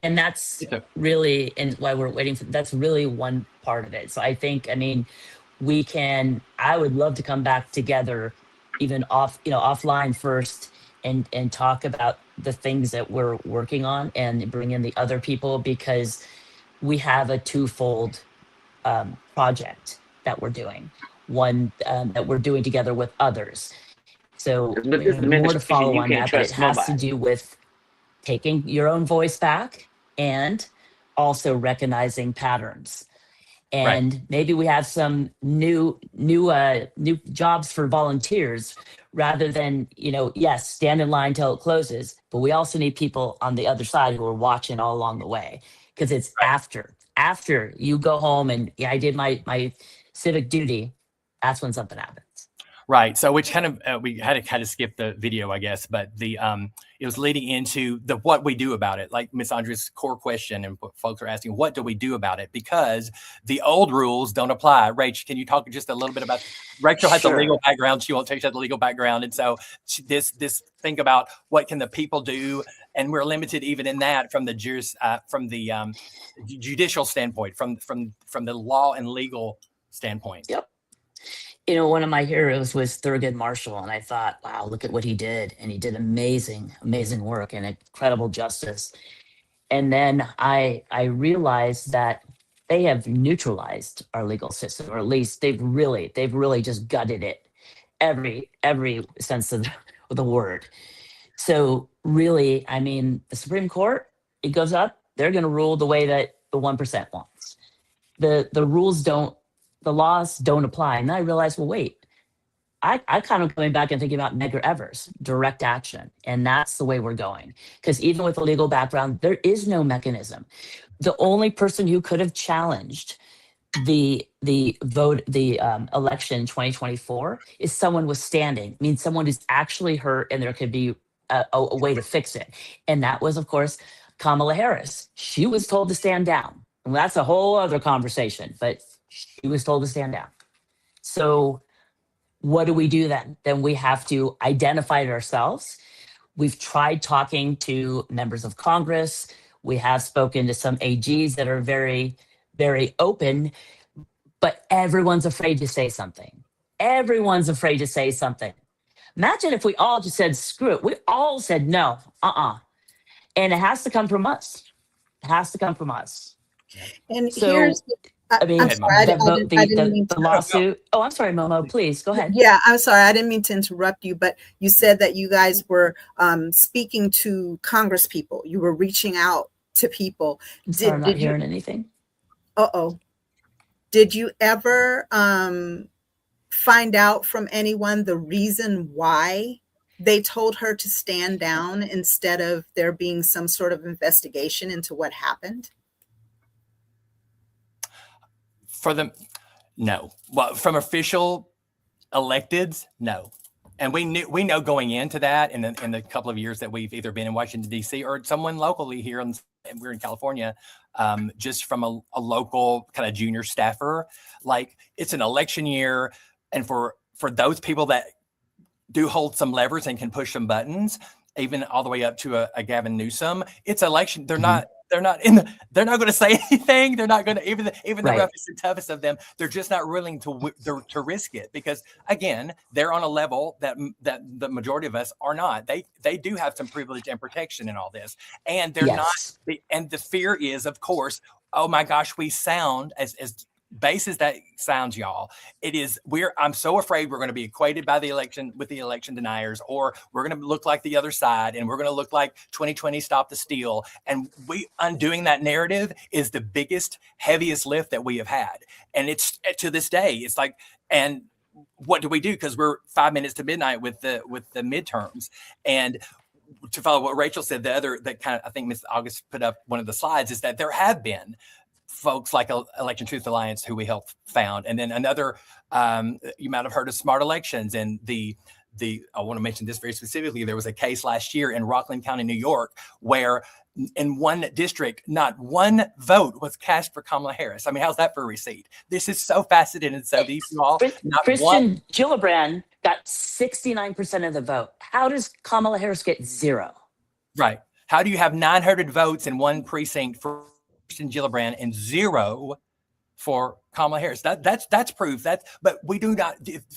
And that's really, and why we're waiting for, that's really one part of it. So I mean, I would love to come back together, even offline first, and talk about the things that we're working on and bring in the other people, because we have a twofold project that we're doing. One that we're doing together with others. So more to follow on that, but it has to do with taking your own voice back and also recognizing patterns. And maybe we have some new jobs for volunteers, rather than, yes, stand in line till it closes, but we also need people on the other side who are watching all along the way, because it's after you go home and I did my civic duty, that's when something happens. Right. So which kind of we had to kind of skip the video, I guess, but it was leading into what we do about it. Like Miss Andrea's core question, and what folks are asking, what do we do about it? Because the old rules don't apply. Rach, can you talk just a little bit about? Rachel has a legal background. She won't take the legal background, and so this think about what can the people do, and we're limited even in that from the judicial standpoint, from the law and legal standpoint. Yep. One of my heroes was Thurgood Marshall, and I thought, wow, look at what he did. And he did amazing work and incredible justice. And then I realized that they have neutralized our legal system, or at least they've really just gutted it, every sense of the word. So really, I mean, the Supreme Court, it goes up, they're going to rule the way that the 1% wants. The laws don't apply. And then I realized, well, wait, I kind of coming back and thinking about Medgar Evers, direct action. And that's the way we're going. Because even with a legal background, there is no mechanism. The only person who could have challenged the election in 2024 is someone with standing. I mean, someone who's actually hurt, and there could be a way to fix it. And that was, of course, Kamala Harris. She was told to stand down. And that's a whole other conversation, but she was told to stand down. So what do we do then? Then we have to identify it ourselves. We've tried talking to members of Congress. We have spoken to some AGs that are very, very open, but everyone's afraid to say something. Everyone's afraid to say something. Imagine if we all just said, screw it. We all said no, and it has to come from us. It has to come from us. And So, here's, I mean, I'm sorry, the lawsuit. Oh, I'm sorry, Momo. Please go ahead. Yeah, I'm sorry. I didn't mean to interrupt you, but you said that you guys were speaking to Congress people. You were reaching out to people. I'm sorry, I'm not hearing anything. Did you ever find out from anyone the reason why they told her to stand down instead of there being some sort of investigation into what happened? For them, no. Well, from official electeds, no. And we know going into that in the couple of years that we've either been in Washington, D.C. or someone locally here, and we're in California, just from a local kind of junior staffer, like it's an election year. And for those people that do hold some levers and can push some buttons, even all the way up to a Gavin Newsom, it's election. They're not going to say anything. They're not going to, even the roughest and toughest of them, they're just not willing to risk it, because again, they're on a level that the majority of us are not. They do have some privilege and protection in all this, and they're not. And the fear is, of course, oh my gosh, we sound as base as that sounds, y'all. I'm so afraid we're going to be equated by the election with the election deniers, or we're going to look like the other side, and we're going to look like 2020 Stop the Steal. And undoing that narrative is the biggest, heaviest lift that we have had. And it's to this day, it's like, and what do we do? Because we're 5 minutes to midnight with the midterms. And to follow what Rachel said, I think Ms. August put up one of the slides, is that there have been folks like Election Truth Alliance, who we helped found. And then another, you might have heard of Smart Elections, and I want to mention this very specifically. There was a case last year in Rockland County, New York, where in one district, not one vote was cast for Kamala Harris. I mean, how's that for a receipt? This is so faceted and so deep. Christian Gillibrand got 69% of the vote. How does Kamala Harris get 0? Right. How do you have 900 votes in one precinct for Christian Gillibrand and 0 for Kamala Harris? That's proof. But we do not.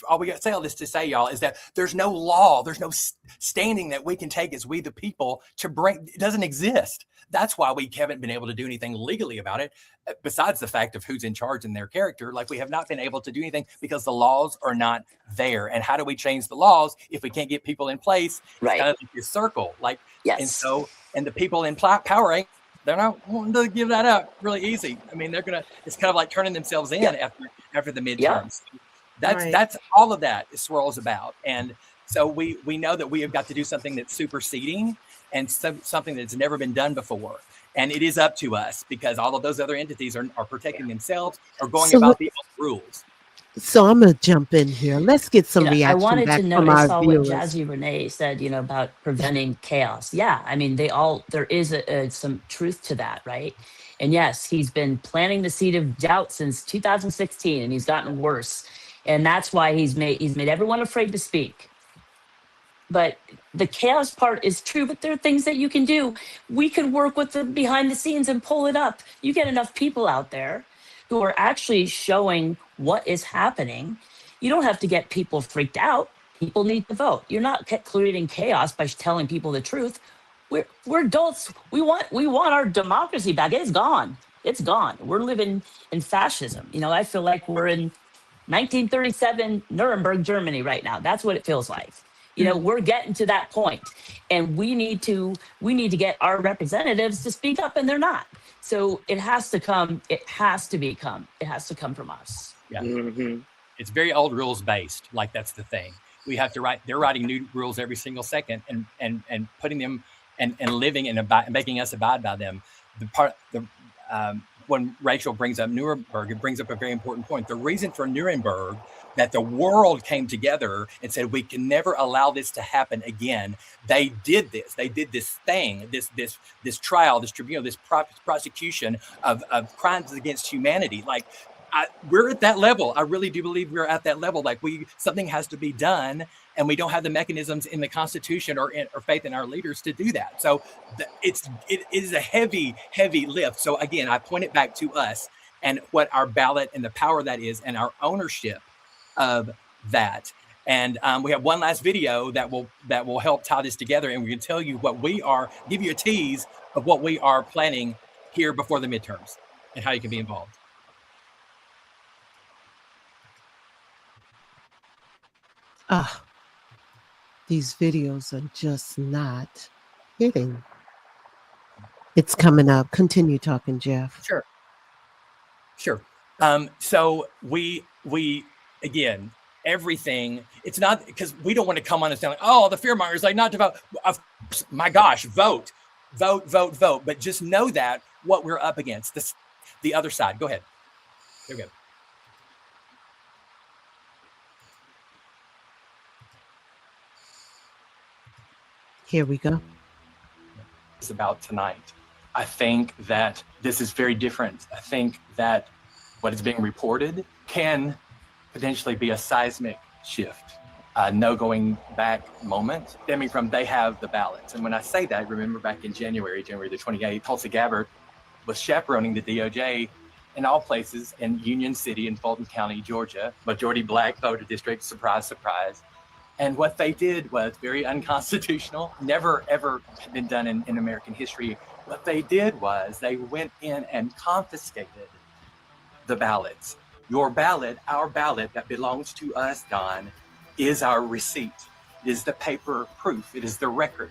All we got to say all this to say, y'all, is that there's no law, there's no standing that we can take as we the people to break. It doesn't exist. That's why we haven't been able to do anything legally about it, besides the fact of who's in charge and their character. Like, we have not been able to do anything because the laws are not there. And how do we change the laws if we can't get people in place? Right. It's kind of like this circle. Like, yes. And the people in power, they're not wanting to give that up really easy. I mean, it's kind of like turning themselves in after the midterms. That's all of that swirls about. And so we know that we have got to do something that's superseding and something that's never been done before. And it is up to us, because all of those other entities are protecting themselves or going about the rules. So I'm going to jump in here. Let's get some reaction I wanted back to from notice our all viewers. what Jazzy Renee said, about preventing chaos. Yeah, I mean, there is some truth to that, right? And yes, he's been planting the seed of doubt since 2016, and he's gotten worse. And that's why he's made everyone afraid to speak. But the chaos part is true, but there are things that you can do. We could work with the behind the scenes and pull it up. You get enough people out there who are actually showing what is happening. You don't have to get people freaked out. People need to vote. You're not creating chaos by telling people the truth. We're adults. We want our democracy back. It's gone. It's gone. We're living in fascism. I feel like we're in 1937 Nuremberg, Germany right now. That's what it feels like. We're getting to that point, and we need to get our representatives to speak up, and they're not. So it has to come. It has to come from us. Yeah. Mm-hmm. It's very old rules based. Like, that's the thing. We have to write. They're writing new rules every single second, and putting them and living and making us abide by them. When Rachel brings up Nuremberg, it brings up a very important point. The reason for Nuremberg, that the world came together and said, we can never allow this to happen again. They did this. They did this thing, this trial, this tribunal, this prosecution of crimes against humanity. Like, we're at that level. I really do believe we're at that level. Like, something has to be done, and we don't have the mechanisms in the Constitution or faith in our leaders to do that. So it is a heavy, heavy lift. So again, I point it back to us and what our ballot and the power that is, and our ownership of that. And we have one last video that will help tie this together, and we can tell you what we are, give you a tease of what we are planning here before the midterms and how you can be involved. These videos are just not hitting. It's coming up. Continue talking, Jeff. Sure. So we again, everything, it's not because we don't want to come on and sound like, oh, the fear mongers, like, not to vote. My gosh, vote. But just know that what we're up against, the other side. Go ahead. There we go. Here we go. It's about tonight. I think that this is very different. I think that what is being reported can potentially be a seismic shift, no going back moment stemming from they have the ballots. And when I say that, remember back in January the 28th, Tulsi Gabbard was chaperoning the DOJ in all places in Union City in Fulton County, Georgia, majority black voter district, surprise, surprise. And what they did was very unconstitutional, never ever been done in American history. What they did was they went in and confiscated the ballots. Your ballot, our ballot that belongs to us, Don, is our receipt. It is the paper proof. It is the record.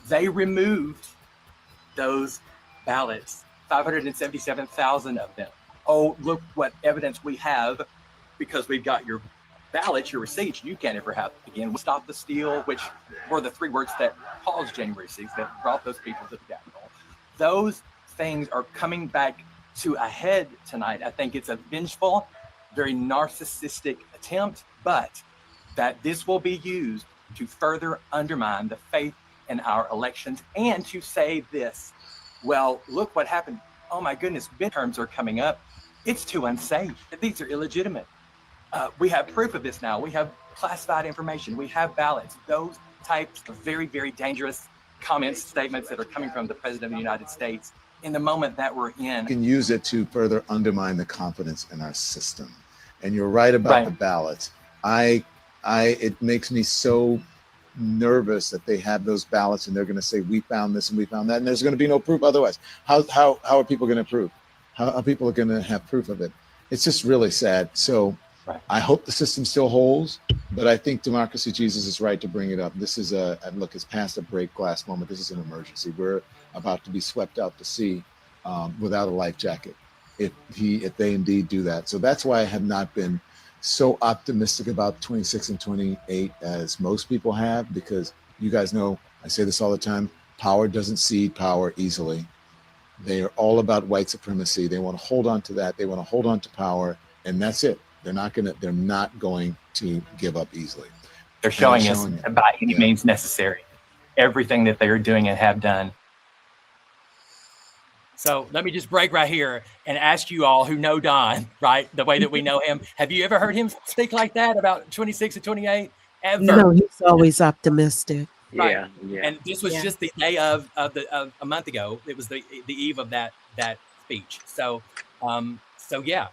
They removed those ballots, 577,000 of them. Oh, look what evidence we have, because we've got your ballots, your receipts, you can't ever have again. Stop the steal, which were the 3 words that caused January 6th, that brought those people to the Capitol. Those things are coming back to a head tonight. I think it's a vengeful, very narcissistic attempt, but that this will be used to further undermine the faith in our elections and to say this, well, look what happened. Oh my goodness, midterms are coming up. It's too unsafe. These are illegitimate. We have proof of this now. We have classified information. We have ballots. Those types of very, very dangerous comments, statements that are coming from the President of the United States in the moment that we're in. You can use it to further undermine the confidence in our system. And you're right about the ballots. It makes me so nervous that they have those ballots and they're going to say, we found this and we found that, and there's going to be no proof otherwise. How are people going to prove? How are people going to have proof of it? It's just really sad. So I hope the system still holds, but I think Democracy Jesus is right to bring it up. This is look, it's past a break glass moment. This is an emergency. We're about to be swept out to sea without a life jacket if they indeed do that. So that's why I have not been so optimistic about 26 and 28 as most people have, because you guys know, I say this all the time, power doesn't cede power easily. They are all about white supremacy. They want to hold on to that. They want to hold on to power, and that's it. They're not going to give up easily. They're showing us by any means necessary everything that they are doing and have done. So let me just break right here and ask you all who know Don, right, the way that we know him. Have you ever heard him speak like that about 26 and 28? Ever? No, he's always optimistic. Yeah. And this was just the day of a month ago. It was the eve of that speech. So yeah,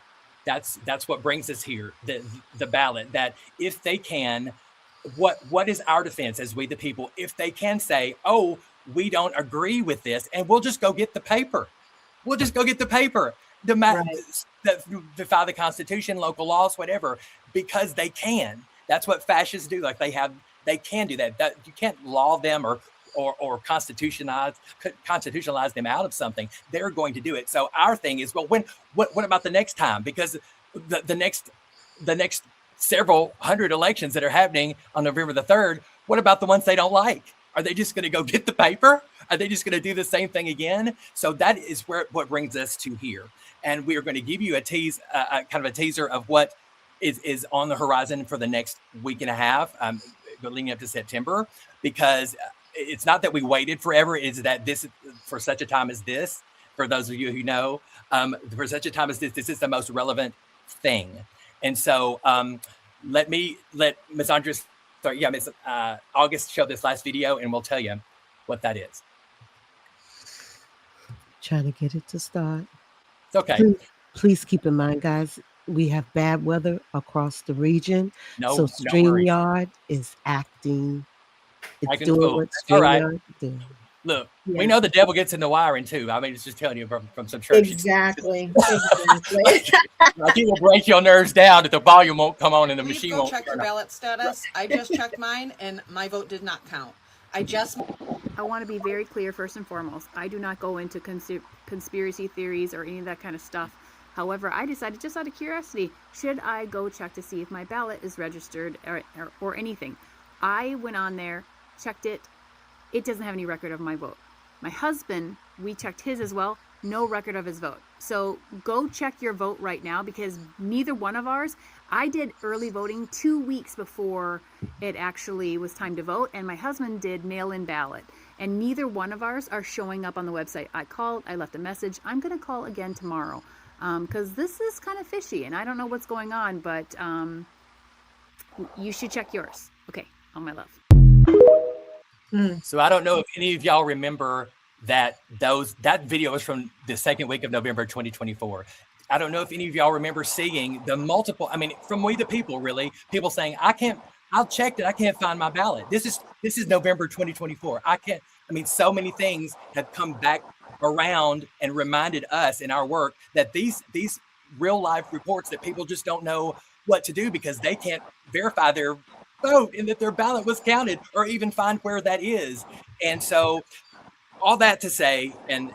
that's what brings us here. The ballot, that if they can, what is our defense as we the people? If they can say, oh, we don't agree with this, and we'll just go get the paper. We'll just go get the paper. Defy the Constitution, local laws, whatever, because they can. That's what fascists do. Like they can do that. You can't law them or constitutionalize them out of something. They're going to do it. So our thing is, well, what about the next time? Because the next several hundred elections that are happening on November the 3rd, what about the ones they don't like? Are they just going to go get the paper? Are they just going to do the same thing again? So that is what brings us to here. And we are going to give you a tease, kind of a teaser of what is on the horizon for the next week and a half, leading up to September, because it's not that we waited forever. It's that this, for such a time as this, for those of you who know, for such a time as this is the most relevant thing. And so let Ms. Andres, Ms. August show this last video, and we'll tell you what that is. Trying to get it to start. It's okay. Please keep in mind, guys, we have bad weather across the region. So No worries. StreamYard is acting. It's Acting the doing fool. what That's all right. StreamYard is doing. Look, Yeah. we know the devil gets in the wiring too. I mean, it's just telling you from some church. Exactly. Like he will break your nerves down that the volume won't come on and the machine Go won't check your turn on. ballot status. I just checked mine and my vote did not count. I want to be very clear first and foremost. I do not go into conspiracy theories or any of that kind of stuff. However, I decided just out of curiosity, should I go check to see if my ballot is registered or anything? I went on there, checked it. It doesn't have any record of my vote. My husband, we checked his as well, no record of his vote. So go check your vote right now, because neither one of ours, I did early voting 2 weeks before it actually was time to vote, and my husband did mail-in ballot, and neither one of ours are showing up on the website. I called, I left a message. I'm going to call again tomorrow, because this is kind of fishy, and I don't know what's going on, but you should check yours. Okay, all my love. So I don't know if any of y'all remember that video was from the second week of November 2024. I don't know if any of y'all remember seeing the multiple, I mean, from We the People, really, people saying, I'll check that I can't find my ballot. This is November 2024. So many things have come back around and reminded us in our work that these real life reports that people just don't know what to do because they can't verify their vote and that their ballot was counted or even find where that is. And so all that to say, and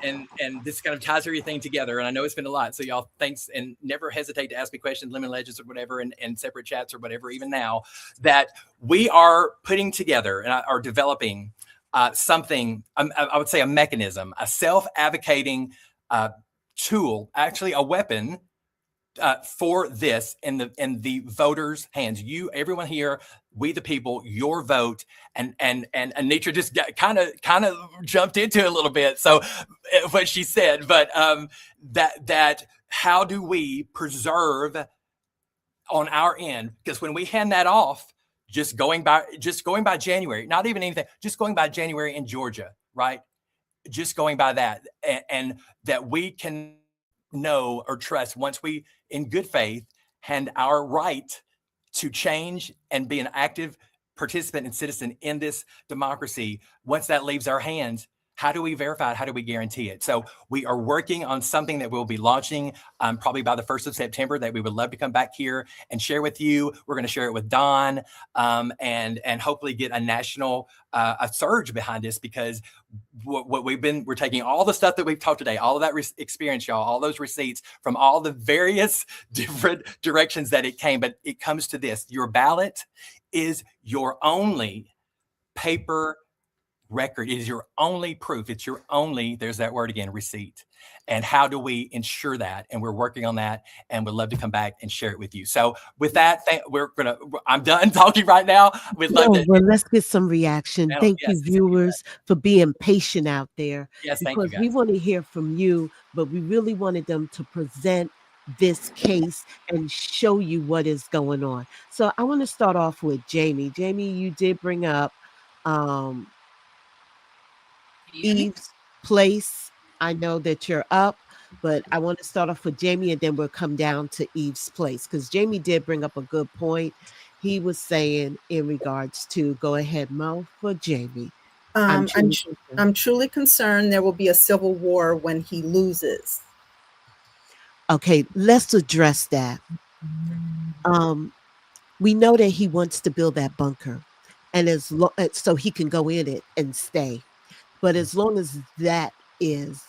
this kind of ties everything together. And I know it's been a lot. So y'all, thanks, and never hesitate to ask me questions, Lemon Legends or whatever, and separate chats or whatever, even now, that we are putting together and are developing something, I would say a mechanism, a self-advocating tool, actually a weapon for this in the voters' hands. You, everyone here, we the people, your vote, and Anitra just kind of jumped into it a little bit. So what she said, but that how do we preserve on our end? Because when we hand that off, just going by January, not even anything, just going by January in Georgia, right? Just going by that, and that we can know or trust once we, in good faith, hand our right to change and be an active participant and citizen in this democracy. Once that leaves our hands, how do we verify it? How do we guarantee it? So we are working on something that we'll be launching probably by the 1st of September that we would love to come back here and share with you. We're going to share it with Don and hopefully get a national a surge behind this, because we're taking all the stuff that we've talked today, all of that experience, y'all, all those receipts from all the various different directions that it came, but it comes to this: your ballot is your only paper record. It is your only proof. It's your only, there's that word again, receipt. And how do we ensure that? And we're working on that, and would love to come back and share it with you. So with that, I'm done talking right now. Well, let's get some reaction. Thank you, viewers, for being patient out there. Yes, thank you, because guys. we want to hear from you, but we really wanted them to present this case and show you what is going on. So I want to start off with Jamie. Jamie, you did bring up Eve's Place. I know that you're up, but I want to start off with Jamie, and then we'll come down to Eve's Place, because Jamie did bring up a good point. He was saying in regards to, go ahead, Mo, for Jamie. I'm truly concerned there will be a civil war when he loses. Okay, let's address that. We know that he wants to build that bunker, and so he can go in it and stay. But as long as that is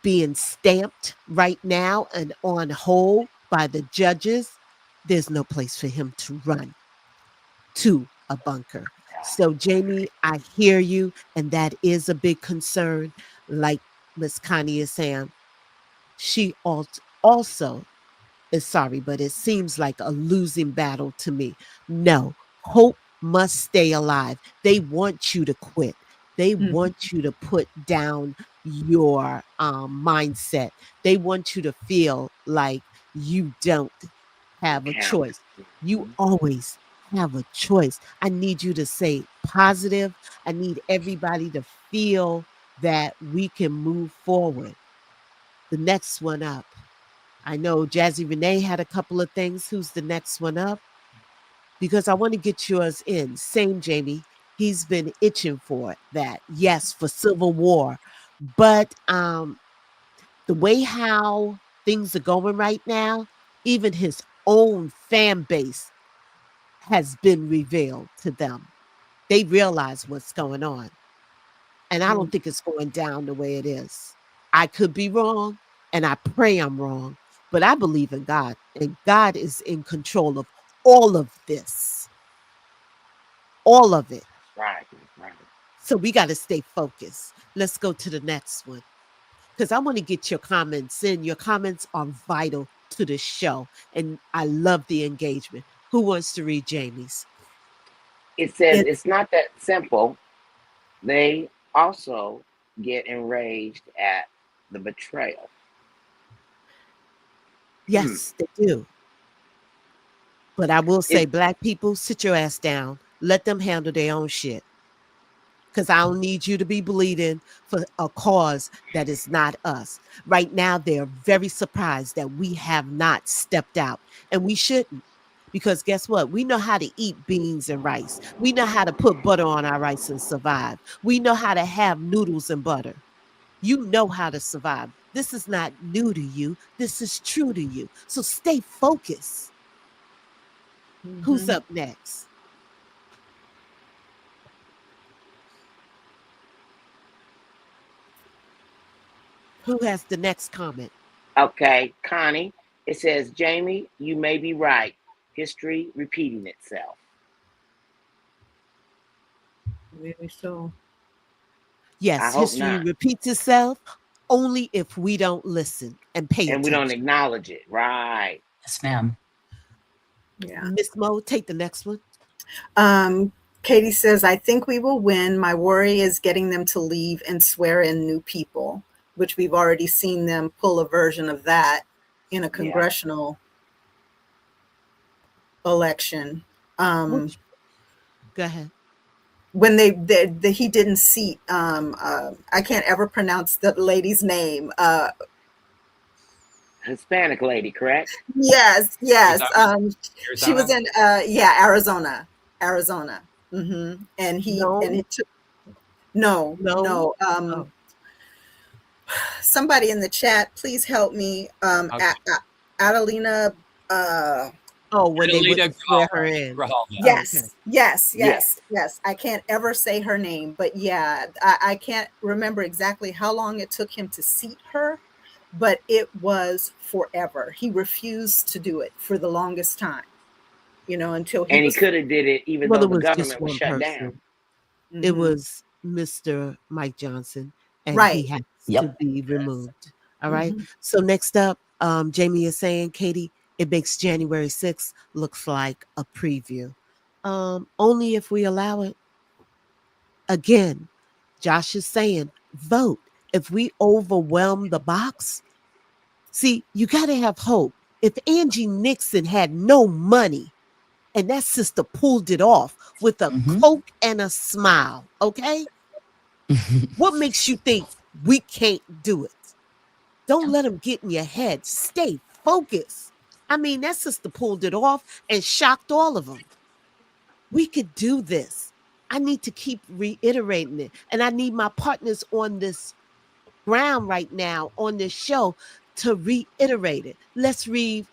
being stamped right now and on hold by the judges, there's no place for him to run to a bunker. So, Jamie, I hear you, and that is a big concern. Like Miss Connie is saying, she also is sorry, but it seems like a losing battle to me. No, hope must stay alive. They want you to quit. They want you to put down your mindset. They want you to feel like you don't have a choice. You always have a choice. I need you to say positive. I need everybody to feel that we can move forward. The next one up, I know Jazzy Renee had a couple of things. Who's the next one up? Because I want to get yours in. Same Jamie. He's been itching for that. Yes, for Civil War. But the way how things are going right now, even his own fan base has been revealed to them. They realize what's going on. And I don't think it's going down the way it is. I could be wrong, and I pray I'm wrong, but I believe in God, and God is in control of all of this, all of it. Right, right. So we got to stay focused. Let's go to the next one because I want to get your comments in. Your comments are vital to the show, and I love the engagement. Who wants to read Jamie's? It says it's not that simple. They also get enraged at the betrayal. Yes, they do. But I will say, Black people, sit your ass down. Let them handle their own shit. Because I don't need you to be bleeding for a cause that is not us. Right now, they're very surprised that we have not stepped out. And we shouldn't. Because guess what? We know how to eat beans and rice. We know how to put butter on our rice and survive. We know how to have noodles and butter. You know how to survive. This is not new to you. This is true to you. So stay focused. Who's up next? Who has the next comment? Okay, Connie. It says, Jamie, you may be right. History repeating itself. Maybe so. Yes, history repeats itself only if we don't listen and pay attention. And we don't acknowledge it. Right. Yes, ma'am. Yeah. Miss Mo, take the next one. Katie says, I think we will win. My worry is getting them to leave and swear in new people, which we've already seen them pull a version of that in a congressional election. Go ahead. When he didn't seat, I can't ever pronounce the lady's name. Hispanic lady, correct? Yes. Arizona? She was in Arizona. Mm-hmm. And he took no. Somebody in the chat, please help me. Adelina. When they would swear her in. Yes. I can't ever say her name, but yeah, I can't remember exactly how long it took him to seat her, but it was forever. He refused to do it for the longest time, until he could have did it even though the government was shut down. It was Mr. Mike Johnson, and he has to be removed. All right. So next up, Jamie is saying, Katie, it makes January 6th looks like a preview. Only if we allow it. Again, Josh is saying, vote. If we overwhelm the box, see, you got to have hope. If Angie Nixon had no money and that sister pulled it off with a Coke and a smile, okay? What makes you think we can't do it? Don't let them get in your head. Stay focused. I mean, that sister pulled it off and shocked all of them. We could do this. I need to keep reiterating it. And I need my partners on this ground right now, on this show, to reiterate it. Let's read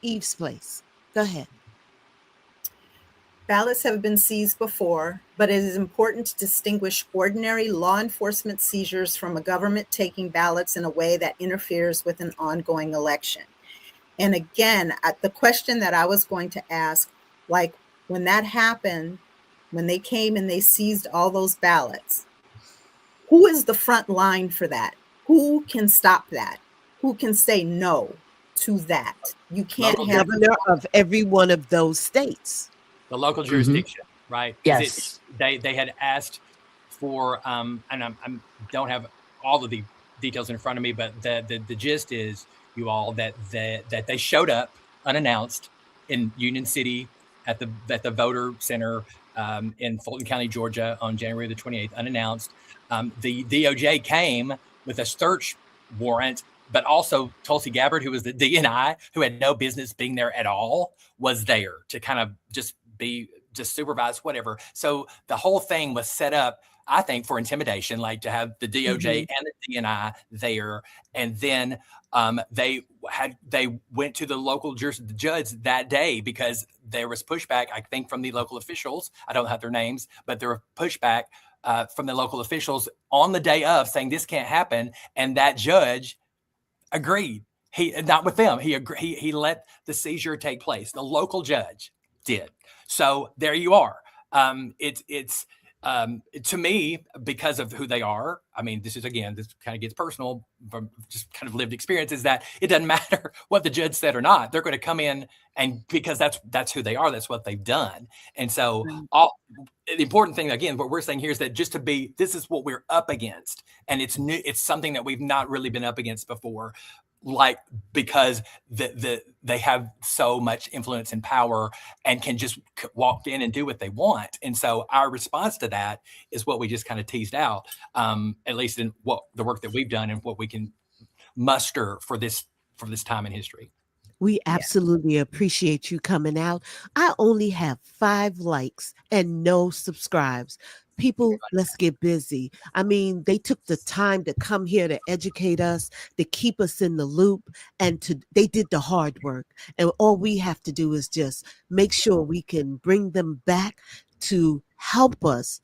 Eve's place. Go ahead. Ballots have been seized before, but it is important to distinguish ordinary law enforcement seizures from a government taking ballots in a way that interferes with an ongoing election. And again, the question that I was going to ask, like when that happened, when they came and they seized all those ballots, who is the front line for that? Who can stop that? Who can say no to that? You can't have the governor of every one of those states. The local jurisdiction, right? Yes. They had asked for, and I don't have all of the details in front of me, but the gist is, you all, that they showed up unannounced in Union City at the voter center in Fulton County, Georgia, on January the 28th, unannounced. The DOJ came with a search warrant but also Tulsi Gabbard, who was the DNI, who had no business being there at all, was there to kind of just supervise whatever. So the whole thing was set up, I think, for intimidation, like to have the DOJ and the DNI there. And then they went to the local judge that day because there was pushback, I think, from the local officials. I don't have their names, but there were pushback from the local officials on the day of saying this can't happen. And that judge agreed. Not with them. He let the seizure take place. The local judge did. So there you are. It's to me, because of who they are. I mean, this kind of gets personal from just kind of lived experience, is that it doesn't matter what the judge said or not. They're going to come in, and because that's who they are, that's what they've done. And so the important thing, again, what we're saying here is that this is what we're up against. And it's new. It's something that we've not really been up against before. Because they have so much influence and power and can just walk in and do what they want. And so our response to that is what we just kind of teased out, at least in what the work that we've done and what we can muster for this time in history. We absolutely appreciate you coming out. I only have 5 likes and no subscribes. People, let's get busy. I mean, they took the time to come here to educate us, to keep us in the loop, and they did the hard work. And all we have to do is just make sure we can bring them back to help us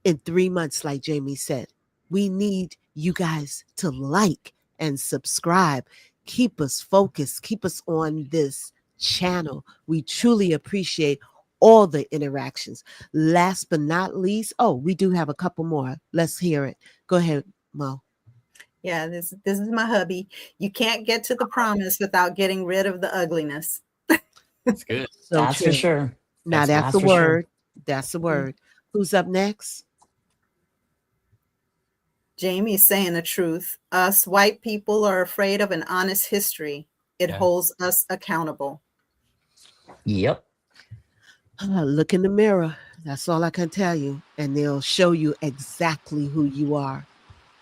in 3 months, like Jamie said. We need you guys to like and subscribe. Keep us focused. Keep us on this channel. We truly appreciate all the interactions. Last but not least, we do have a couple more. Let's hear it. Go ahead, Mo. Yeah, this is my hubby. You can't get to the promise without getting rid of the ugliness. That's good. That's for sure. Now that's the word. That's the word. Who's up next? Jamie's saying the truth. Us white people are afraid of an honest history. It holds us accountable. Yep. Look in the mirror. That's all I can tell you. And they'll show you exactly who you are.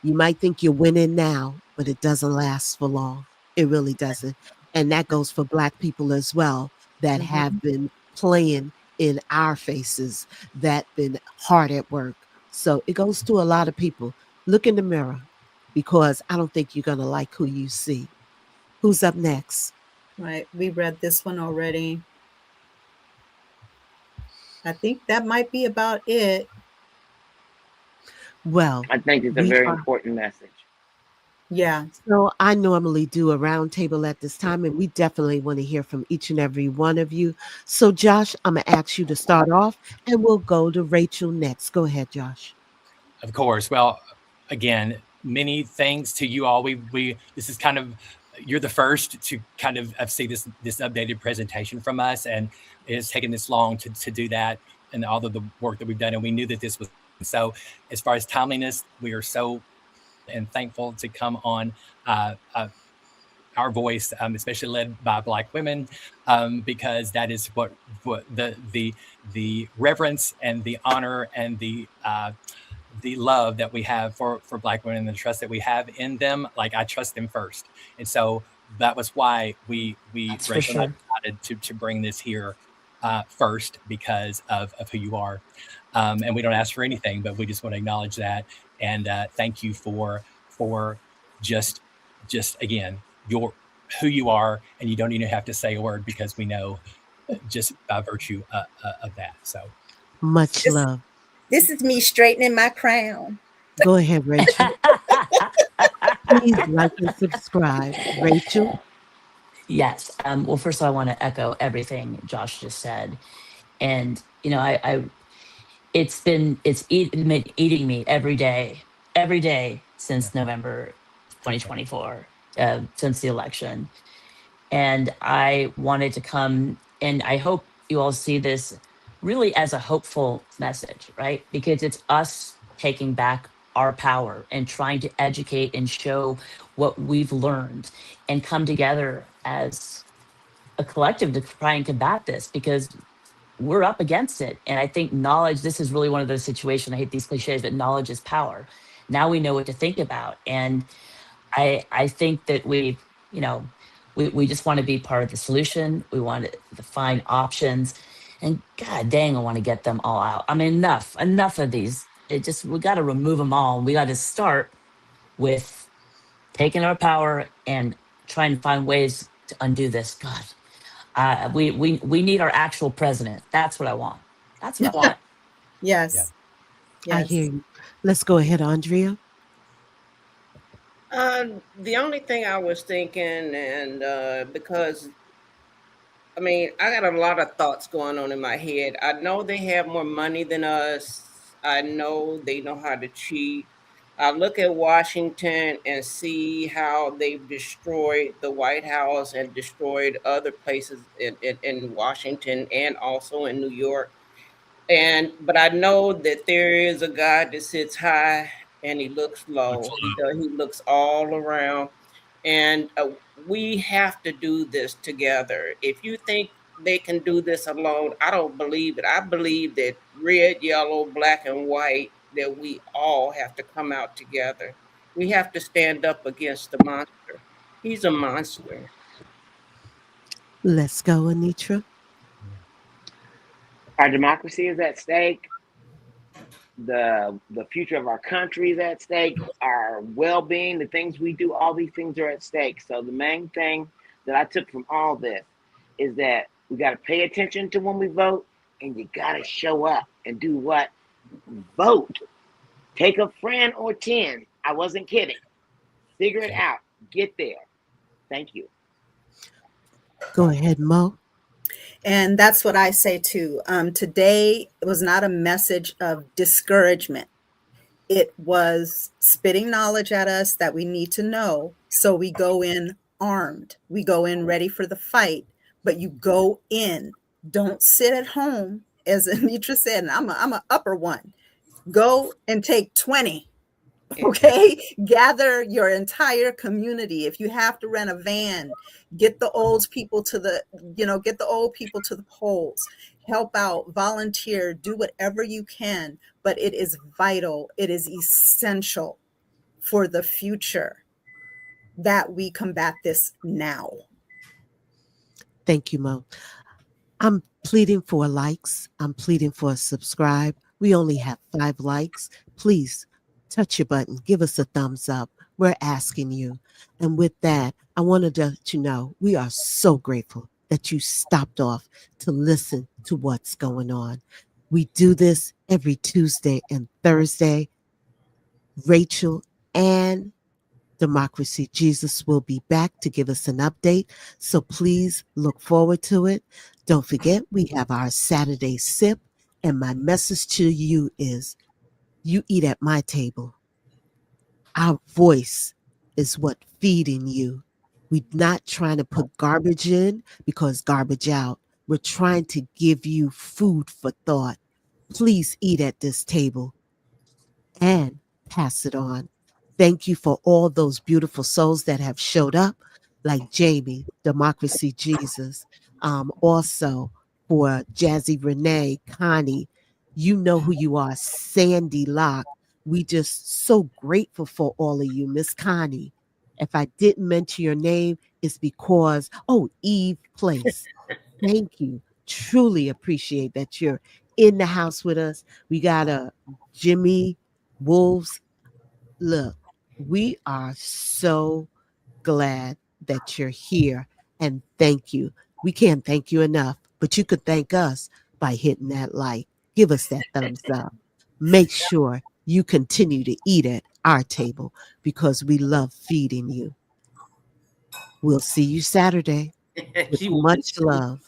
You might think you're winning now, but it doesn't last for long. It really doesn't. And that goes for Black people as well that have been playing in our faces, that been hard at work. So it goes to a lot of people. Look in the mirror, because I don't think you're going to like who you see. Who's up next? Right. We read this one already. I think that might be about it. Well, I think it's a very important message. Yeah. So I normally do a roundtable at this time, and we definitely want to hear from each and every one of you. So Josh, I'm going to ask you to start off, and we'll go to Rachel next. Go ahead, Josh. Of course. Well, again, many thanks to you all. This is kind of, you're the first to kind of see this updated presentation from us, and it's taken this long to do that, and all of the work that we've done. And we knew that this was so. As far as timeliness, we are so and thankful to come on our voice, especially led by Black women, because that is what the reverence and the honor and the love that we have for Black women and the trust that we have in them. Like, I trust them first. And so that was why we decided to bring this here first, because of who you are. And we don't ask for anything, but we just want to acknowledge that. And thank you for just again, who you are, and you don't even have to say a word, because we know just by virtue of that. So much love. This is me straightening my crown. Go ahead, Rachel. Please like and subscribe. Rachel? Yes. Well, first of all, I want to echo everything Josh just said. And, you know, it's been eating me every day since November 2024, since the election. And I wanted to come, and I hope you all see this really as a hopeful message, right? Because it's us taking back our power and trying to educate and show what we've learned and come together as a collective to try and combat this, because we're up against it. And I think knowledge, this is really one of those situations, I hate these cliches, but knowledge is power. Now we know what to think about. And I think that we just want to be part of the solution. We want to find options, and God dang, I want to get them all out. I mean, enough of these. We got to remove them all. We got to start with taking our power and trying to find ways to undo this. God, we need our actual president. That's what I want. That's what I want. Yes. I hear you. Let's go ahead, Andrea. The only thing I was thinking, and because I mean, I got a lot of thoughts going on in my head. I know they have more money than us. I know they know how to cheat. I look at Washington and see how they've destroyed the White House and destroyed other places in Washington and also in New York. But I know that there is a God that sits high and he looks low. He looks all around, and we have to do this together. If you think they can do this alone, I don't believe it. I believe that red, yellow, black, and white, that we all have to come out together. We have to stand up against the monster. He's a monster. Let's go, Anitra. Our democracy is at stake. The future of our country is at stake. Our well-being, the things we do, all these things are at stake. So the main thing that I took from all this is that we got to pay attention to when we vote, and you got to show up and do what? Vote. Take a friend or 10. I wasn't kidding. Figure it out. Get there. Thank you. Go ahead, Mo. And that's what I say too. Today was not a message of discouragement. It was spitting knowledge at us that we need to know. So we go in armed. We go in ready for the fight. But you go in. Don't sit at home, as Anitra said. And I'm a upper one. Go and take 20. Okay, gather your entire community. If you have to rent a van, get the old people to the polls, help out, volunteer, do whatever you can. But it is vital, it is essential for the future that we combat this now. Thank you, Mo. I'm pleading for likes. I'm pleading for a subscribe. We only have 5 likes. Please touch your button. Give us a thumbs up. We're asking you. And with that, I wanted to let you know we are so grateful that you stopped off to listen to what's going on. We do this every Tuesday and Thursday. Rachel and Democracy Jesus will be back to give us an update. So please look forward to it. Don't forget, we have our Saturday sip. And my message to you is, you eat at my table. Our voice is what feeding you. We're not trying to put garbage in because garbage out. We're trying to give you food for thought. Please eat at this table and pass it on. Thank you for all those beautiful souls that have showed up, like Jamie, Democracy Jesus. Also for Jazzy Renee, Connie, you know who you are, Sandy Locke. We just so grateful for all of you, Miss Connie. If I didn't mention your name, it's because, Eve Place. Thank you. Truly appreciate that you're in the house with us. We got a Jimmy Wolves. Look, we are so glad that you're here, and thank you. We can't thank you enough, but you could thank us by hitting that like. Give us that thumbs up. Make sure you continue to eat at our table because we love feeding you. We'll see you Saturday with much love.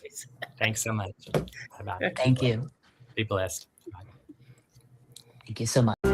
Thanks so much. Bye-bye. Thank you. Be blessed. Thank you so much.